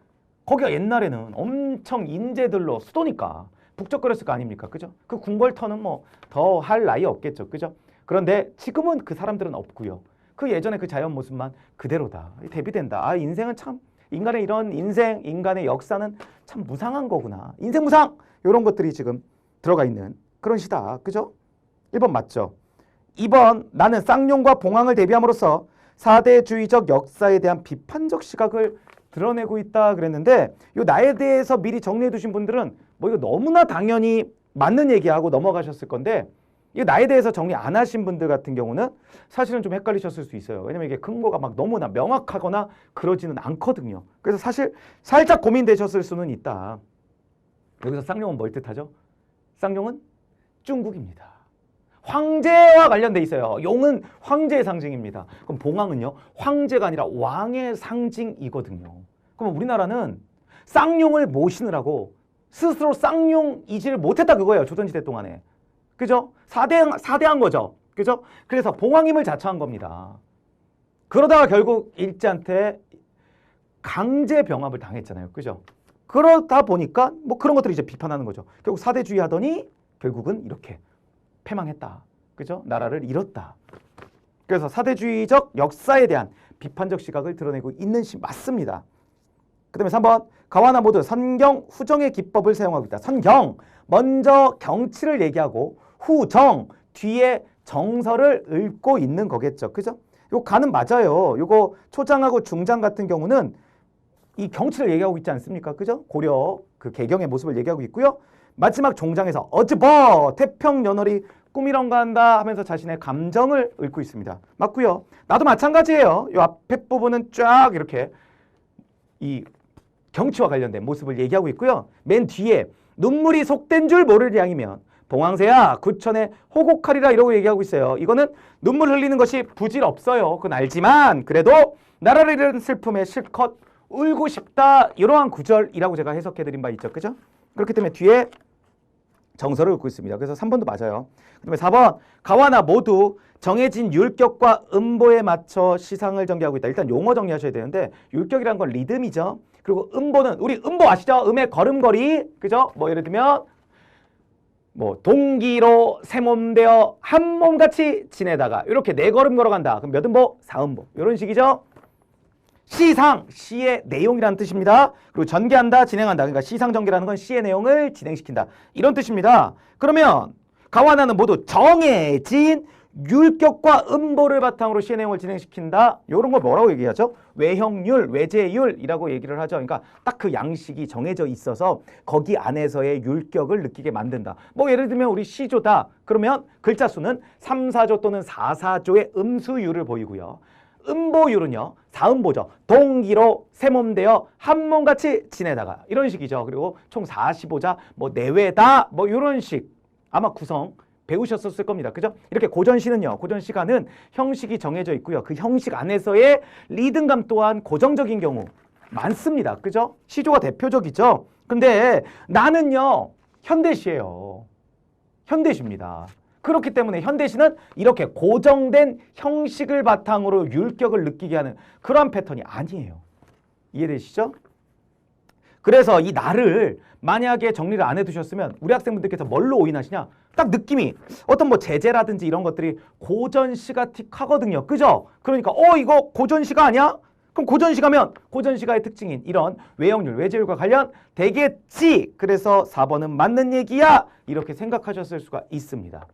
거기가 옛날에는 엄청 인재들로 수도니까 북적거렸을 거 아닙니까? 그죠? 그 궁궐터는 뭐 더 할 나위 없겠죠. 그죠? 그런데 지금은 그 사람들은 없고요. 그 예전에 그 자연 모습만 그대로다. 대비된다. 아, 인생은 참 인간의 이런 인생, 인간의 역사는 참 무상한 거구나. 인생 무상! 이런 것들이 지금 들어가 있는 그런 시다. 그죠? 1번 맞죠? 2번 나는 쌍용과 봉황을 대비함으로써 사대주의적 역사에 대한 비판적 시각을 드러내고 있다 그랬는데 요 나에 대해서 미리 정리해 두신 분들은 뭐 이거 너무나 당연히 맞는 얘기하고 넘어가셨을 건데 이 나에 대해서 정리 안 하신 분들 같은 경우는 사실은 좀 헷갈리셨을 수 있어요. 왜냐면 이게 근거가 막 너무나 명확하거나 그러지는 않거든요. 그래서 사실 살짝 고민되셨을 수는 있다. 여기서 쌍용은 뭘 뜻하죠? 쌍용은 중국입니다. 황제와 관련돼 있어요. 용은 황제의 상징입니다. 그럼 봉황은요, 황제가 아니라 왕의 상징이거든요. 그럼 우리나라는 쌍용을 모시느라고 스스로 쌍용이지를 못했다 그거예요. 조선시대 동안에. 그죠? 사대한 거죠. 그죠? 그래서 봉황임을 자처한 겁니다. 그러다가 결국 일제한테 강제 병합을 당했잖아요. 그죠? 그러다 보니까 뭐 그런 것들을 이제 비판하는 거죠. 결국 사대주의 하더니 결국은 이렇게 패망했다. 그죠? 나라를 잃었다. 그래서 사대주의적 역사에 대한 비판적 시각을 드러내고 있는 시 맞습니다. 그 다음에 3번 가와나 모두 선경 후정의 기법을 사용하고 있다. 선경 먼저 경치를 얘기하고 후정 뒤에 정서를 읊고 있는 거겠죠. 그죠? 요 가는 맞아요. 요거 초장하고 중장 같은 경우는 이 경치를 얘기하고 있지 않습니까? 그죠? 고려 그 개경의 모습을 얘기하고 있고요. 마지막 종장에서 어즈버 태평연월이 꿈이런가 한다 하면서 자신의 감정을 읊고 있습니다. 맞고요. 나도 마찬가지예요. 이 앞에 부분은 쫙 이렇게 이 경치와 관련된 모습을 얘기하고 있고요. 맨 뒤에 눈물이 속된 줄 모를 양이면 봉황새야 구천에 호곡하리라 이러고 얘기하고 있어요. 이거는 눈물 흘리는 것이 부질없어요. 그건 알지만 그래도 나라를 잃은 슬픔에 실컷 울고 싶다 이러한 구절이라고 제가 해석해드린 바 있죠. 그죠? 그렇기 때문에 뒤에 정서를 읊고 있습니다. 그래서 3번도 맞아요. 그 다음에 4번 가와나 모두 정해진 율격과 음보에 맞춰 시상을 전개하고 있다. 일단 용어 정리하셔야 되는데 율격이란 건 리듬이죠. 그리고 음보는 우리 음보 아시죠? 음의 걸음걸이. 그죠? 뭐 예를 들면 뭐 동기로 세몸되어 한 몸같이 지내다가 이렇게 네 걸음 걸어간다. 그럼 몇 음보? 4음보. 이런 식이죠. 시상, 시의 내용이라는 뜻입니다. 그리고 전개한다, 진행한다. 그러니까 시상 전개라는 건 시의 내용을 진행시킨다. 이런 뜻입니다. 그러면 가와나는 모두 정해진 율격과 음보를 바탕으로 시의 내용을 진행시킨다. 이런 걸 뭐라고 얘기하죠? 외형률, 외제율이라고 얘기를 하죠. 그러니까 딱 그 양식이 정해져 있어서 거기 안에서의 율격을 느끼게 만든다. 뭐 예를 들면 우리 시조다. 그러면 글자 수는 3, 4조 또는 4, 4조의 음수율을 보이고요. 음보율은요 4음보죠. 동기로 세몸되어 한 몸같이 지내다가 이런 식이죠. 그리고 총 45자 뭐 내외다 뭐 이런 식 아마 구성 배우셨었을 겁니다. 그죠? 이렇게 고전시는요. 고전시가는 형식이 정해져 있고요. 그 형식 안에서의 리듬감 또한 고정적인 경우 많습니다. 그죠? 시조가 대표적이죠. 근데 나는요. 현대시예요. 현대시입니다. 그렇기 때문에 현대시는 이렇게 고정된 형식을 바탕으로 율격을 느끼게 하는 그런 패턴이 아니에요. 이해되시죠? 그래서 이 나를 만약에 정리를 안 해두셨으면 우리 학생분들께서 뭘로 오인하시냐? 딱 느낌이 어떤 뭐 제재라든지 이런 것들이 고전시가 틱하거든요. 그죠? 그러니까 이거 고전시가 아니야? 그럼 고전시가면 고전시가의 특징인 이런 외형률, 외제율과 관련 되겠지. 그래서 4번은 맞는 얘기야. 이렇게 생각하셨을 수가 있습니다.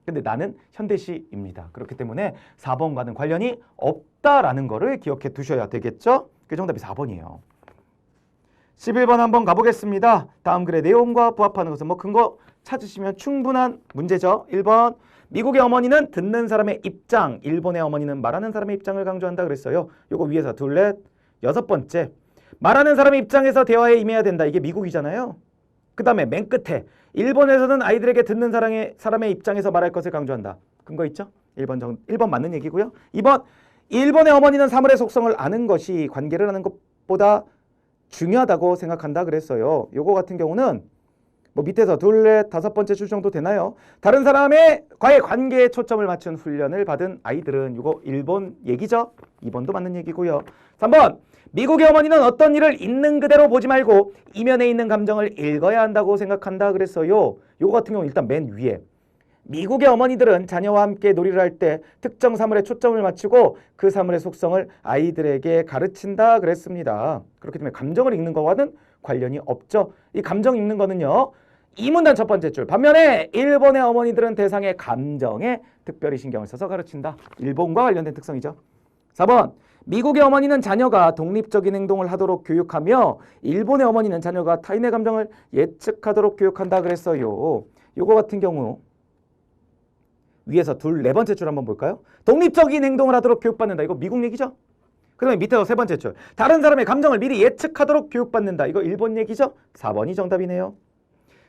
근데 나는 현대시입니다. 그렇기 때문에 4번과는 관련이 없다라는 거를 기억해 두셔야 되겠죠? 그 정답이 4번이에요. 11번 한번 가보겠습니다. 다음 글의 내용과 부합하는 것은 뭐 근거 찾으시면 충분한 문제죠. 1번 미국의 어머니는 듣는 사람의 입장, 일본의 어머니는 말하는 사람의 입장을 강조한다 그랬어요. 요거 위에서 둘넷. 6번째 말하는 사람의 입장에서 대화에 임해야 된다. 이게 미국이잖아요. 그 다음에 맨 끝에 일본에서는 아이들에게 듣는 사람의 입장에서 말할 것을 강조한다. 근거 있죠? 1번 맞는 얘기고요. 2번 일본의 어머니는 사물의 속성을 아는 것이 관계를 하는 것보다 중요하다고 생각한다 그랬어요. 요거 같은 경우는 뭐 밑에서 둘넷 5번째 줄 정도 되나요? 다른 사람과의 관계에 초점을 맞춘 훈련을 받은 아이들은 요거 일본 얘기죠. 2번도 맞는 얘기고요. 3번 미국의 어머니는 어떤 일을 있는 그대로 보지 말고 이면에 있는 감정을 읽어야 한다고 생각한다 그랬어요. 요거 같은 경우는 일단 맨 위에 미국의 어머니들은 자녀와 함께 놀이를 할 때 특정 사물에 초점을 맞추고 그 사물의 속성을 아이들에게 가르친다 그랬습니다. 그렇기 때문에 감정을 읽는 것과는 관련이 없죠. 이 감정 읽는 거는요. 이 문단 첫 번째 줄. 반면에 일본의 어머니들은 대상의 감정에 특별히 신경을 써서 가르친다. 일본과 관련된 특성이죠. 4번 미국의 어머니는 자녀가 독립적인 행동을 하도록 교육하며 일본의 어머니는 자녀가 타인의 감정을 예측하도록 교육한다 그랬어요. 요거 같은 경우 위에서 네 번째 줄 한번 볼까요? 독립적인 행동을 하도록 교육받는다. 이거 미국 얘기죠? 그 다음에 밑에서 세 번째 줄. 다른 사람의 감정을 미리 예측하도록 교육받는다. 이거 일본 얘기죠? 4번이 정답이네요.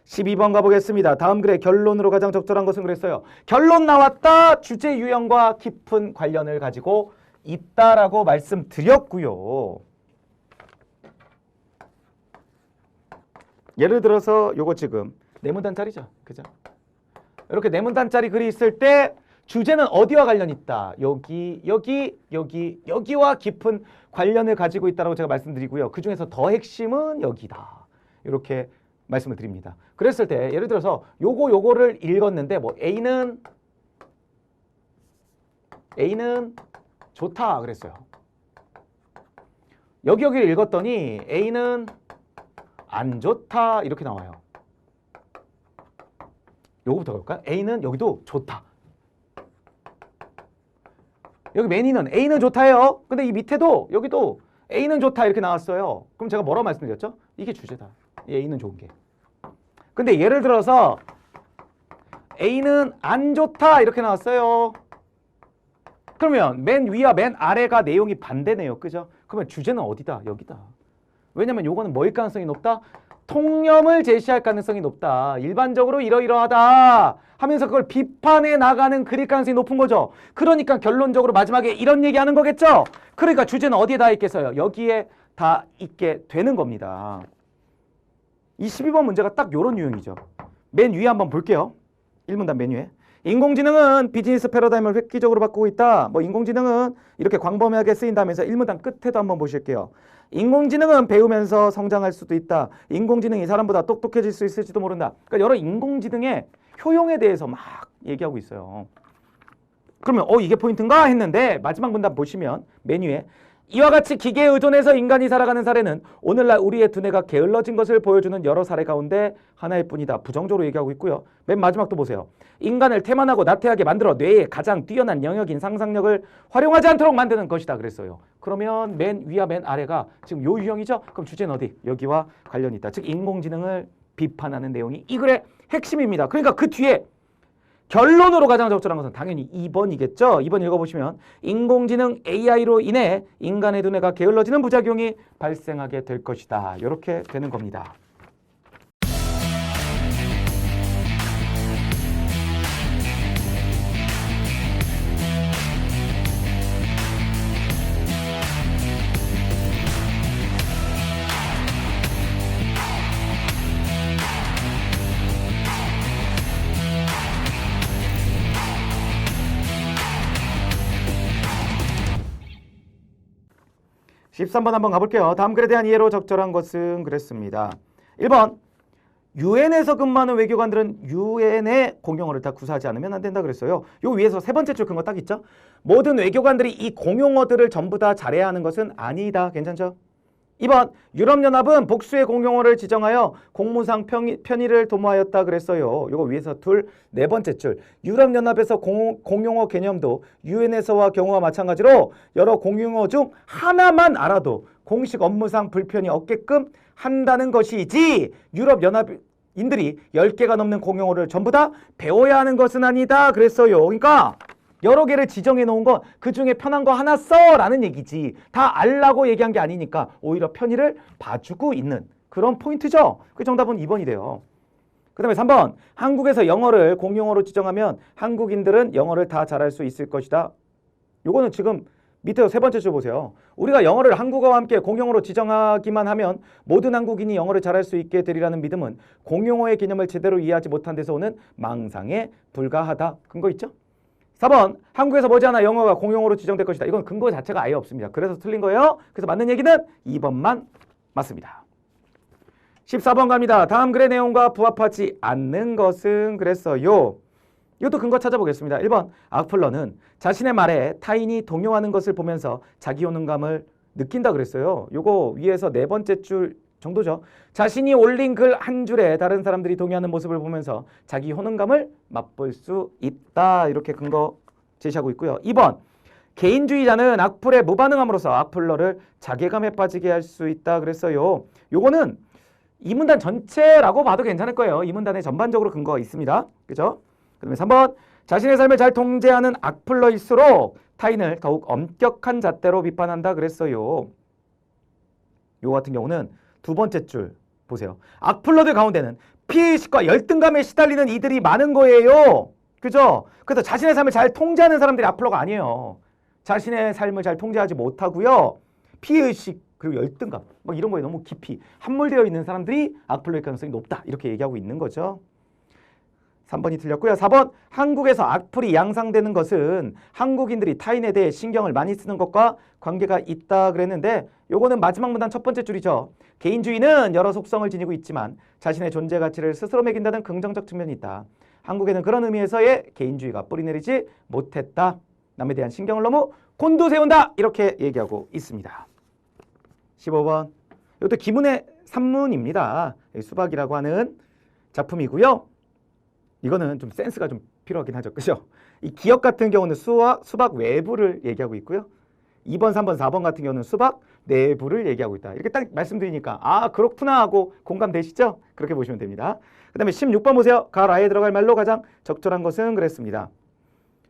12번 가보겠습니다. 다음 글의 결론으로 가장 적절한 것은 그랬어요. 결론 나왔다. 주제 유형과 깊은 관련을 가지고 있다라고 말씀드렸고요. 예를 들어서 요거 지금 네모단짜리죠. 그죠? 이렇게 네모단짜리 글이 있을 때 주제는 어디와 관련 있다? 여기, 여기, 여기, 여기와 깊은 관련을 가지고 있다고 제가 말씀드리고요. 그 중에서 더 핵심은 여기다. 이렇게 말씀을 드립니다. 그랬을 때 예를 들어서 요거를 읽었는데 뭐 A는 좋다 그랬어요. 여기를 읽었더니 A는 안 좋다 이렇게 나와요. 요거부터 볼까요? A는 여기도 좋다. 여기 매니는 A는 좋다예요. 근데 이 밑에도 여기도 A는 좋다 이렇게 나왔어요. 그럼 제가 뭐라고 말씀드렸죠? 이게 주제다. 이 A는 좋은 게. 근데 예를 들어서 A는 안 좋다 이렇게 나왔어요. 그러면 맨 위와 맨 아래가 내용이 반대네요. 그죠? 그러면 주제는 어디다? 여기다. 왜냐면 요거는 뭐일 가능성이 높다? 통념을 제시할 가능성이 높다. 일반적으로 이러이러하다 하면서 그걸 비판해 나가는 글일 가능성이 높은 거죠. 그러니까 결론적으로 마지막에 이런 얘기하는 거겠죠. 그러니까 주제는 어디에 다 있겠어요? 여기에 다 있게 되는 겁니다. 이 12번 문제가 딱 요런 유형이죠. 맨 위에 한번 볼게요. 1문단 맨 위에. 인공지능은 비즈니스 패러다임을 획기적으로 바꾸고 있다. 뭐 인공지능은 이렇게 광범위하게 쓰인다면서 1문단 끝에도 한번 보실게요. 인공지능은 배우면서 성장할 수도 있다. 인공지능이 사람보다 똑똑해질 수 있을지도 모른다. 그러니까 여러 인공지능의 효용에 대해서 막 얘기하고 있어요. 그러면 이게 포인트인가 했는데 마지막 문단 보시면 메뉴에 이와 같이 기계에 의존해서 인간이 살아가는 사례는 오늘날 우리의 두뇌가 게을러진 것을 보여주는 여러 사례 가운데 하나일 뿐이다. 부정적으로 얘기하고 있고요. 맨 마지막도 보세요. 인간을 태만하고 나태하게 만들어 뇌의 가장 뛰어난 영역인 상상력을 활용하지 않도록 만드는 것이다 그랬어요. 그러면 맨 위와 맨 아래가 지금 요 유형이죠. 그럼 주제는 어디? 여기와 관련이 있다. 즉 인공지능을 비판하는 내용이 이 글의 핵심입니다. 그러니까 그 뒤에 결론으로 가장 적절한 것은 당연히 2번이겠죠. 2번 읽어보시면 인공지능 AI로 인해 인간의 두뇌가 게을러지는 부작용이 발생하게 될 것이다. 이렇게 되는 겁니다. (13번) 한번 가볼게요. 다음 글에 대한 이해로 적절한 것은 그랬습니다. 1번 유엔에서 근무하는 외교관들은 유엔의 공용어를 다 구사하지 않으면 안 된다 그랬어요. 요 위에서 세 번째 줄 큰 거 딱 있죠. 모든 외교관들이 이 공용어들을 전부 다 잘해야 하는 것은 아니다. 괜찮죠? 2번 유럽연합은 복수의 공용어를 지정하여 공무상 편의를 도모하였다 그랬어요. 요거 위에서 네 번째 줄 유럽연합에서 공용어 개념도 유엔에서와 경우와 마찬가지로 여러 공용어 중 하나만 알아도 공식 업무상 불편이 없게끔 한다는 것이지 유럽연합인들이 10개가 넘는 공용어를 전부 다 배워야 하는 것은 아니다 그랬어요. 그러니까 여러 개를 지정해 놓은 건 그중에 편한 거 하나 써라는 얘기지 다 알라고 얘기한 게 아니니까 오히려 편의를 봐주고 있는 그런 포인트죠. 그 정답은 2번이 돼요. 그 다음에 3번 한국에서 영어를 공용어로 지정하면 한국인들은 영어를 다 잘할 수 있을 것이다. 요거는 지금 밑에 세 번째 줄 보세요. 우리가 영어를 한국어와 함께 공용어로 지정하기만 하면 모든 한국인이 영어를 잘할 수 있게 되리라는 믿음은 공용어의 개념을 제대로 이해하지 못한 데서 오는 망상에 불과하다. 근거 있죠? 4번 한국에서 머지않아 영어가 공용어로 지정될 것이다. 이건 근거 자체가 아예 없습니다. 그래서 틀린 거예요. 그래서 맞는 얘기는 2번만 맞습니다. 14번 갑니다. 다음 글의 내용과 부합하지 않는 것은 그랬어요. 이것도 근거 찾아보겠습니다. 1번 악플러는 자신의 말에 타인이 동요하는 것을 보면서 자기 효능감을 느낀다 그랬어요. 요거 위에서 네 번째 줄 정도죠. 자신이 올린 글 한 줄에 다른 사람들이 동의하는 모습을 보면서 자기 효능감을 맛볼 수 있다. 이렇게 근거 제시하고 있고요. 2번 개인주의자는 악플에 무반응함으로써 악플러를 자괴감에 빠지게 할 수 있다 그랬어요. 요거는 이 문단 전체라고 봐도 괜찮을 거예요. 이 문단에 전반적으로 근거가 있습니다. 그죠? 그 다음에 3번 자신의 삶을 잘 통제하는 악플러일수록 타인을 더욱 엄격한 잣대로 비판한다 그랬어요. 요 같은 경우는 두 번째 줄 보세요. 악플러들 가운데는 피해의식과 열등감에 시달리는 이들이 많은 거예요. 그죠? 그래서 자신의 삶을 잘 통제하는 사람들이 악플러가 아니에요. 자신의 삶을 잘 통제하지 못하고요. 피해의식 그리고 열등감 뭐 이런 거에 너무 깊이 함몰되어 있는 사람들이 악플러일 가능성이 높다. 이렇게 얘기하고 있는 거죠. 3번이 틀렸고요. 4번 한국에서 악플이 양상되는 것은 한국인들이 타인에 대해 신경을 많이 쓰는 것과 관계가 있다 그랬는데 요거는 마지막 문단 첫 번째 줄이죠. 개인주의는 여러 속성을 지니고 있지만 자신의 존재 가치를 스스로 매긴다는 긍정적 측면이 있다. 한국에는 그런 의미에서의 개인주의가 뿌리내리지 못했다. 남에 대한 신경을 너무 곤두세운다. 이렇게 얘기하고 있습니다. 15번 이것도 기문의 산문입니다. 수박이라고 하는 작품이고요. 이거는 좀 센스가 좀 필요하긴 하죠. 그죠? 이 기억 같은 경우는 수박 외부를 얘기하고 있고요. 2번, 3번, 4번 같은 경우는 수박 내부를 얘기하고 있다. 이렇게 딱 말씀드리니까 아 그렇구나 하고 공감되시죠? 그렇게 보시면 됩니다. 그 다음에 16번 보세요. 가을 아예 들어갈 말로 가장 적절한 것은 그랬습니다.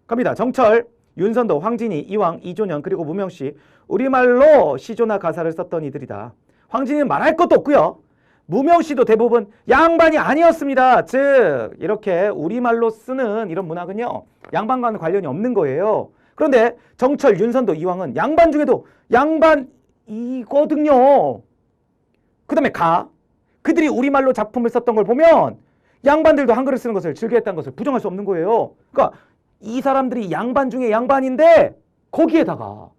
갑니다. 정철, 윤선도, 황진이, 이왕, 이존영 그리고 무명씨 우리말로 시조나 가사를 썼던 이들이다. 황진이는 말할 것도 없고요. 무명씨도 대부분 양반이 아니었습니다. 즉 이렇게 우리말로 쓰는 이런 문학은요. 양반과는 관련이 없는 거예요. 그런데 정철, 윤선도, 이왕은 양반 중에도 양반이거든요. 그 다음에 그들이 우리말로 작품을 썼던 걸 보면 양반들도 한글을 쓰는 것을 즐겨했다는 것을 부정할 수 없는 거예요. 그러니까 이 사람들이 양반 중에 양반인데 거기에다가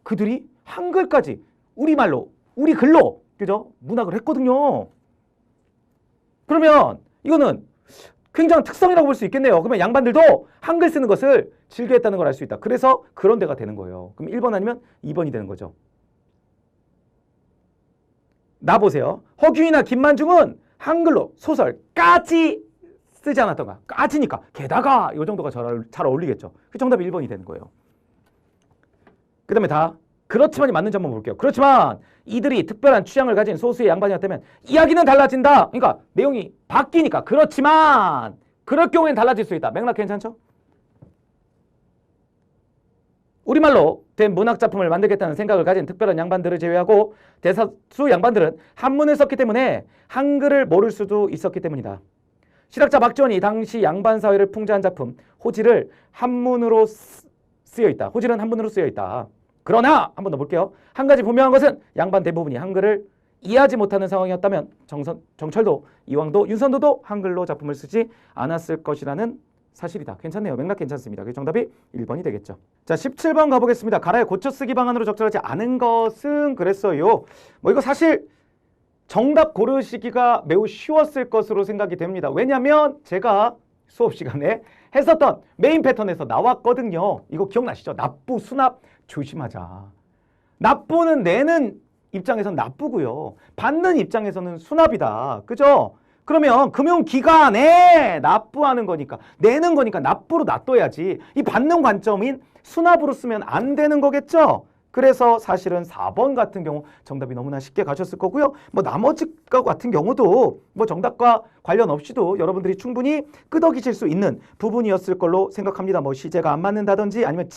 그들이 한글까지 우리말로 우리 글로 그죠? 문학을 했거든요. 그러면 이거는 굉장한 특성이라고 볼 수 있겠네요. 그러면 양반들도 한글 쓰는 것을 즐겨했다는 걸 알 수 있다. 그래서 그런 데가 되는 거예요. 그럼 1번 아니면 2번이 되는 거죠. 나 보세요. 허균이나 김만중은 한글로 소설까지 쓰지 않았던가. 까지니까 게다가 이 정도가 잘 어울리겠죠. 그 정답이 1번이 되는 거예요. 그 다음에 그렇지만이 맞는 점만 볼게요. 그렇지만 이들이 특별한 취향을 가진 소수의 양반이었다면 이야기는 달라진다. 그러니까 내용이 바뀌니까 그렇지만 그럴 경우엔 달라질 수 있다. 맥락 괜찮죠? 우리말로 된 문학작품을 만들겠다는 생각을 가진 특별한 양반들을 제외하고 대다수 양반들은 한문을 썼기 때문에 한글을 모를 수도 있었기 때문이다. 실학자 박지원이 당시 양반 사회를 풍자한 작품 호질을 한문으로 쓰여있다. 호질은 한문으로 쓰여있다. 그러나 한 번 더 볼게요. 한 가지 분명한 것은 양반 대부분이 한글을 이해하지 못하는 상황이었다면 정철도, 이왕도, 윤선도도 한글로 작품을 쓰지 않았을 것이라는 사실이다. 괜찮네요. 맥락 괜찮습니다. 그래서 정답이 1번이 되겠죠. 자, 17번 가보겠습니다. 가라의 고쳐쓰기 방안으로 적절하지 않은 것은 그랬어요. 뭐 이거 사실 정답 고르시기가 매우 쉬웠을 것으로 생각이 됩니다. 왜냐하면 제가 수업 시간에 했었던 메인 패턴에서 나왔거든요. 이거 기억나시죠? 납부, 수납 조심하자. 납부는 내는 입장에서는 납부고요. 받는 입장에서는 수납이다. 그죠? 그러면 금융기관에 납부하는 거니까 내는 거니까 납부로 놔둬야지. 이 받는 관점인 수납으로 쓰면 안 되는 거겠죠? 그래서 사실은 4번 같은 경우 정답이 너무나 쉽게 가셨을 거고요. 뭐 나머지 거 같은 경우도 뭐 정답과 관련 없이도 여러분들이 충분히 끄덕이실 수 있는 부분이었을 걸로 생각합니다. 뭐 시제가 안 맞는다든지 아니면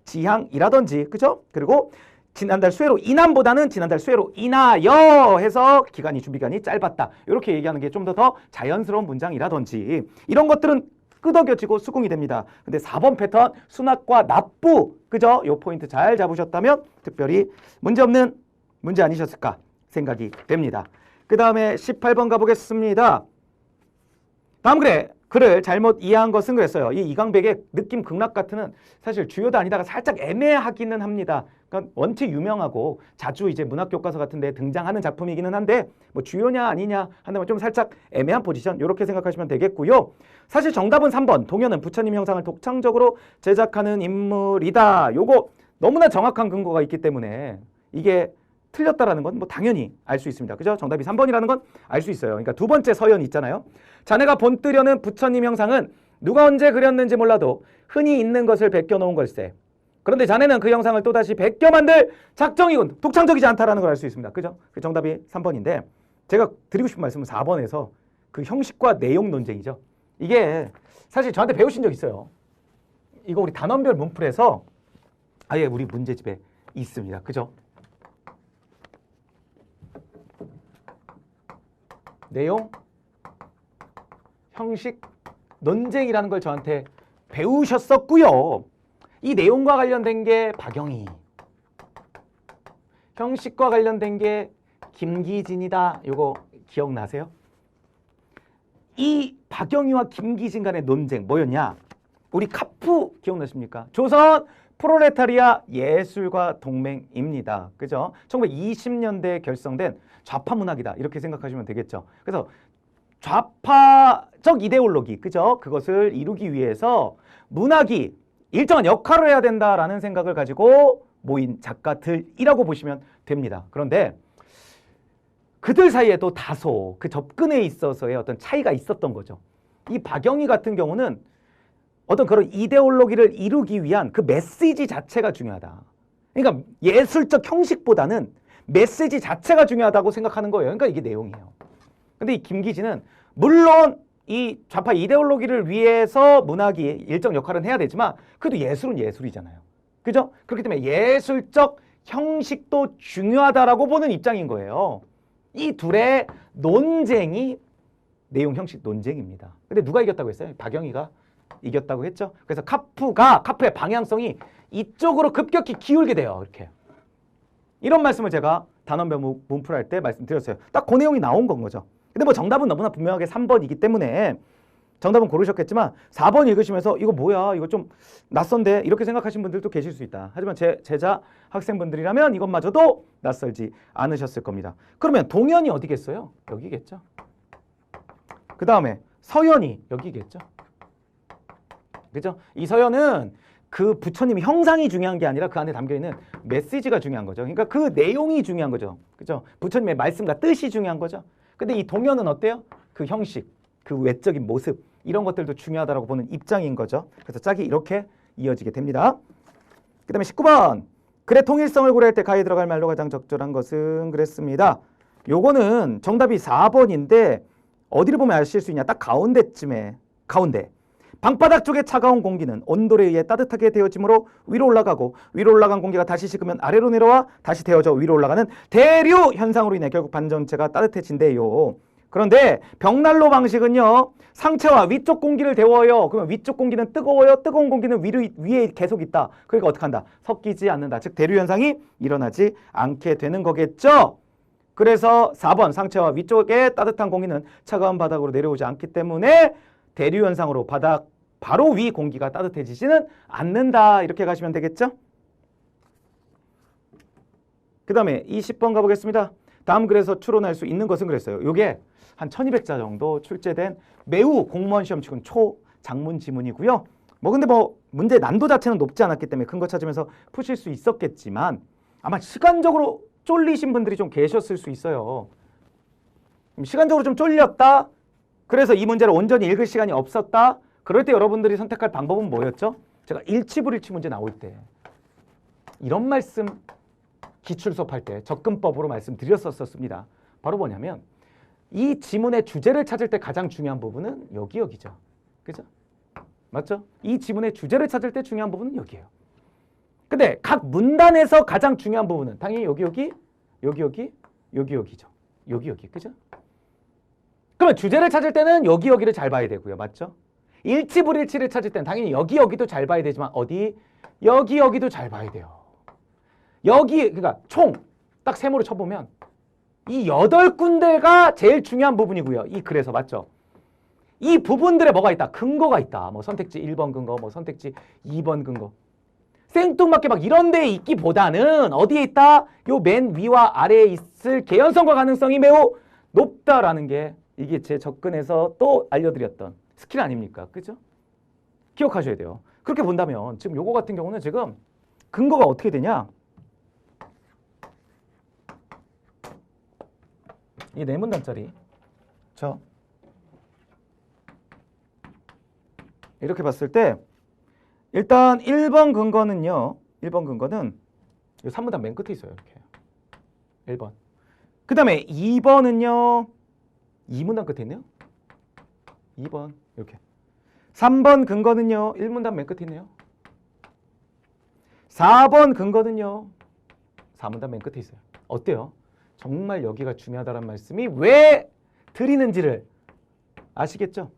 지향이라든지 그죠? 그리고 지난달 수혜로 인함보다는 지난달 수혜로 인하여 해서 준비기간이 짧았다. 이렇게 얘기하는 게 좀 더 자연스러운 문장이라든지 이런 것들은 끄덕여지고 수긍이 됩니다. 근데 4번 패턴 수납과 납부 그죠? 요 포인트 잘 잡으셨다면 특별히 문제없는 문제 아니셨을까 생각이 됩니다. 그 다음에 18번 가보겠습니다. 다음 글을 잘못 이해한 것은 그랬어요. 이 이강백의 느낌 극락 같은은 사실 주요도 아니다가 살짝 애매하기는 합니다. 그러니까 원체 유명하고 자주 이제 문학교과서 같은 데 등장하는 작품이기는 한데 뭐 주요냐 아니냐 한다면 좀 살짝 애매한 포지션 이렇게 생각하시면 되겠고요. 사실 정답은 3번 동현은 부처님 형상을 독창적으로 제작하는 인물이다. 요거 너무나 정확한 근거가 있기 때문에 이게 틀렸다라는 건 뭐 당연히 알 수 있습니다. 그죠? 정답이 3번이라는 건 알 수 있어요. 그러니까 두 번째 서연 있잖아요. 자네가 본뜨려는 부처님 형상은 누가 언제 그렸는지 몰라도 흔히 있는 것을 베껴 놓은 걸세. 그런데 자네는 그 형상을 또다시 베껴 만들 작정이군. 독창적이지 않다라는 걸 알 수 있습니다. 그죠? 그 정답이 3번인데 제가 드리고 싶은 말씀은 4번에서 그 형식과 내용 논쟁이죠. 이게 사실 저한테 배우신 적 있어요. 이거 우리 단원별 문풀에서 아예 우리 문제집에 있습니다. 그죠? 내용, 형식 논쟁이라는 걸 저한테 배우셨었고요. 이 내용과 관련된 게 박영희, 형식과 관련된 게 김기진이다. 요거 기억나세요? 이 박영희와 김기진 간의 논쟁 뭐였냐? 우리 카푸 기억나십니까? 조선 프롤레타리아 예술가 동맹입니다. 그죠? 1920년대에 결성된 좌파 문학이다. 이렇게 생각하시면 되겠죠. 그래서 좌파적 이데올로기, 그죠? 그것을 이루기 위해서 문학이 일정한 역할을 해야 된다라는 생각을 가지고 모인 작가들이라고 보시면 됩니다. 그런데 그들 사이에도 다소 그 접근에 있어서의 어떤 차이가 있었던 거죠. 이 박영희 같은 경우는 어떤 그런 이데올로기를 이루기 위한 그 메시지 자체가 중요하다. 그러니까 예술적 형식보다는 메시지 자체가 중요하다고 생각하는 거예요. 그러니까 이게 내용이에요. 근데 이 김기진은 물론 이 좌파 이데올로기를 위해서 문학이 일정 역할은 해야 되지만 그래도 예술은 예술이잖아요. 그죠? 그렇기 때문에 예술적 형식도 중요하다라고 보는 입장인 거예요. 이 둘의 논쟁이 내용 형식 논쟁입니다. 근데 누가 이겼다고 했어요? 박영희가 이겼다고 했죠. 그래서 카푸의 방향성이 이쪽으로 급격히 기울게 돼요. 이렇게. 이런 말씀을 제가 단원별 문풀할 때 말씀드렸어요. 딱 그 내용이 나온 건 거죠. 근데 뭐 정답은 너무나 분명하게 3번이기 때문에 정답은 고르셨겠지만 4번 읽으시면서 이거 뭐야? 이거 좀 낯선데? 이렇게 생각하신 분들도 계실 수 있다. 하지만 제 제자 학생분들이라면 이것마저도 낯설지 않으셨을 겁니다. 그러면 동현이 어디겠어요? 여기겠죠. 그 다음에 서연이 여기겠죠. 그죠? 이 서연은 그 부처님의 형상이 중요한 게 아니라 그 안에 담겨있는 메시지가 중요한 거죠. 그러니까 그 내용이 중요한 거죠. 그죠? 부처님의 말씀과 뜻이 중요한 거죠. 근데 이 동현은 어때요? 그 형식, 그 외적인 모습 이런 것들도 중요하다고 보는 입장인 거죠. 그래서 짝이 이렇게 이어지게 됩니다. 그 다음에 19번 글의 통일성을 고려할 때 가에 들어갈 말로 가장 적절한 것은 그랬습니다. 요거는 정답이 4번인데 어디를 보면 아실 수 있냐? 딱 가운데쯤에 가운데 방바닥 쪽의 차가운 공기는 온돌에 의해 따뜻하게 데워지므로 위로 올라가고 위로 올라간 공기가 다시 식으면 아래로 내려와 다시 데워져 위로 올라가는 대류 현상으로 인해 결국 반전체가 따뜻해진대요. 그런데 벽난로 방식은요. 상체와 위쪽 공기를 데워요. 그러면 위쪽 공기는 뜨거워요. 뜨거운 공기는 위에 계속 있다. 그러니까 어떻게 한다? 섞이지 않는다. 즉 대류 현상이 일어나지 않게 되는 거겠죠. 그래서 4번 상체와 위쪽에 따뜻한 공기는 차가운 바닥으로 내려오지 않기 때문에 대류 현상으로 바닥 바로 위 공기가 따뜻해지지는 않는다. 이렇게 가시면 되겠죠. 그 다음에 20번 가보겠습니다. 다음 글에서 추론할 수 있는 것은 그랬어요. 요게 한 1200자 정도 출제된 매우 공무원 시험 치고는 초장문 지문이고요. 근데 문제 난도 자체는 높지 않았기 때문에 큰 거 찾으면서 푸실 수 있었겠지만 아마 시간적으로 쫄리신 분들이 좀 계셨을 수 있어요. 시간적으로 좀 쫄렸다. 그래서 이 문제를 온전히 읽을 시간이 없었다. 그럴 때 여러분들이 선택할 방법은 뭐였죠? 제가 일치불일치 문제 나올 때 이런 말씀 기출 수업할 때 접근법으로 말씀드렸었습니다. 바로 뭐냐면 이 지문의 주제를 찾을 때 가장 중요한 부분은 여기죠. 그죠? 맞죠? 이 지문의 주제를 찾을 때 중요한 부분은 여기예요. 근데 각 문단에서 가장 중요한 부분은 당연히 여기죠. 여기. 그죠? 그러면 주제를 찾을 때는 여기를 잘 봐야 되고요. 맞죠? 일치불일치를 찾을 때는 당연히 여기도 잘 봐야 되지만 어디? 여기도 잘 봐야 돼요. 그러니까 총 딱 세모로 쳐보면 이 8군데가 제일 중요한 부분이고요. 이 글에서 맞죠? 이 부분들에 뭐가 있다? 근거가 있다. 선택지 1번 근거, 선택지 2번 근거. 생뚱맞게 막 이런 데에 있기보다는 어디에 있다? 요 맨 위와 아래에 있을 개연성과 가능성이 매우 높다라는 게 이게 제 접근에서 또 알려드렸던 스킬 아닙니까? 그죠? 기억하셔야 돼요. 그렇게 본다면 지금 요거 같은 경우는 지금 근거가 어떻게 되냐? 이게 4문단짜리. 그렇죠? 이렇게 봤을 때 일단 1번 근거는요. 1번 근거는 이 3문단 맨 끝에 있어요. 이렇게. 1번. 그 다음에 2번은요. 2문단 끝에 있네요. 2번 이렇게. 3번 근거는요. 1문단 맨 끝에 있네요. 4번 근거는요. 4문단 맨 끝에 있어요. 어때요? 정말 여기가 중요하다는 말씀이 왜 드리는지를 아시겠죠?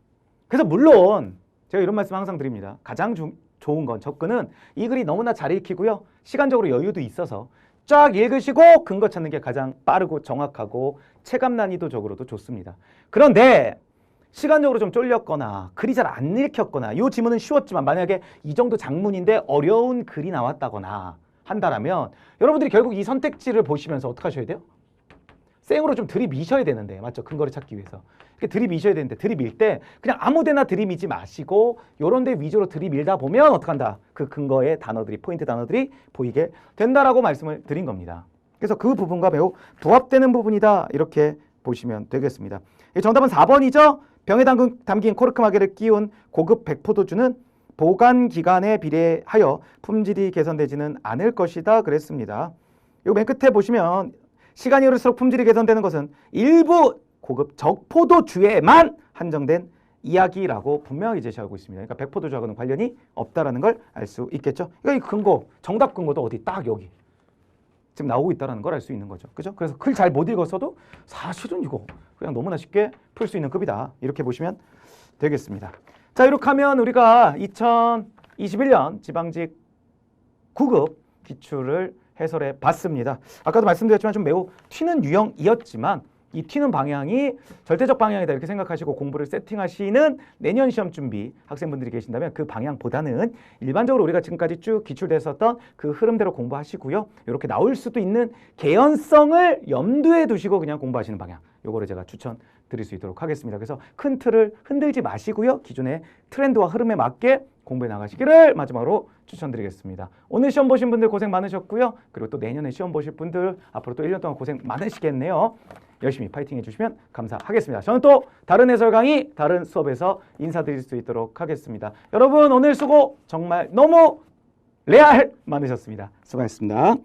그래서 물론 제가 이런 말씀 항상 드립니다. 가장 좋은 건 접근은 이 글이 너무나 잘 읽히고요. 시간적으로 여유도 있어서 쫙 읽으시고 근거 찾는 게 가장 빠르고 정확하고 체감 난이도적으로도 좋습니다. 그런데 시간적으로 좀 쫄렸거나 글이 잘 안 읽혔거나 이 지문은 쉬웠지만 만약에 이 정도 장문인데 어려운 글이 나왔다거나 한다라면 여러분들이 결국 이 선택지를 보시면서 어떻게 하셔야 돼요? 생으로 좀 들이미셔야 되는데, 맞죠? 근거를 찾기 위해서 이렇게 들이미셔야 되는데, 들이밀 때 그냥 아무데나 들이미지 마시고 요런 데 위주로 들이밀다 보면 어떡한다? 그 근거의 단어들이, 포인트 단어들이 보이게 된다라고 말씀을 드린 겁니다. 그래서 그 부분과 매우 부합되는 부분이다, 이렇게 보시면 되겠습니다. 정답은 4번이죠. 병에 담긴 코르크 마개를 끼운 고급 백포도주는 보관 기간에 비례하여 품질이 개선되지는 않을 것이다 그랬습니다. 요 맨 끝에 보시면 시간이 흐를수록 품질이 개선되는 것은 일부 고급 적포도주에만 한정된 이야기라고 분명히 제시하고 있습니다. 그러니까 백포도주하고는 관련이 없다라는 걸 알 수 있겠죠. 그러니까 이 근거, 정답 근거도 어디 딱 여기 지금 나오고 있다는 걸 알 수 있는 거죠. 그죠? 그래서 글 잘 못 읽었어도 사실은 이거 그냥 너무나 쉽게 풀 수 있는 급이다. 이렇게 보시면 되겠습니다. 자, 이렇게 하면 우리가 2021년 지방직 9급 기출을 해설해 봤습니다. 아까도 말씀드렸지만 좀 매우 튀는 유형이었지만 이 튀는 방향이 절대적 방향이다 이렇게 생각하시고 공부를 세팅하시는 내년 시험 준비 학생분들이 계신다면 그 방향보다는 일반적으로 우리가 지금까지 쭉 기출됐었던 그 흐름대로 공부하시고요. 이렇게 나올 수도 있는 개연성을 염두에 두시고 그냥 공부하시는 방향, 요거를 제가 추천드릴 수 있도록 하겠습니다. 그래서 큰 틀을 흔들지 마시고요. 기존의 트렌드와 흐름에 맞게 공부해 나가시기를 마지막으로 추천드리겠습니다. 오늘 시험 보신 분들 고생 많으셨고요. 그리고 또 내년에 시험 보실 분들 앞으로 또 1년 동안 고생 많으시겠네요. 열심히 파이팅 해주시면 감사하겠습니다. 저는 또 다른 해설 강의, 다른 수업에서 인사드릴 수 있도록 하겠습니다. 여러분 오늘 수고 정말 너무 레알 많으셨습니다. 수고하셨습니다.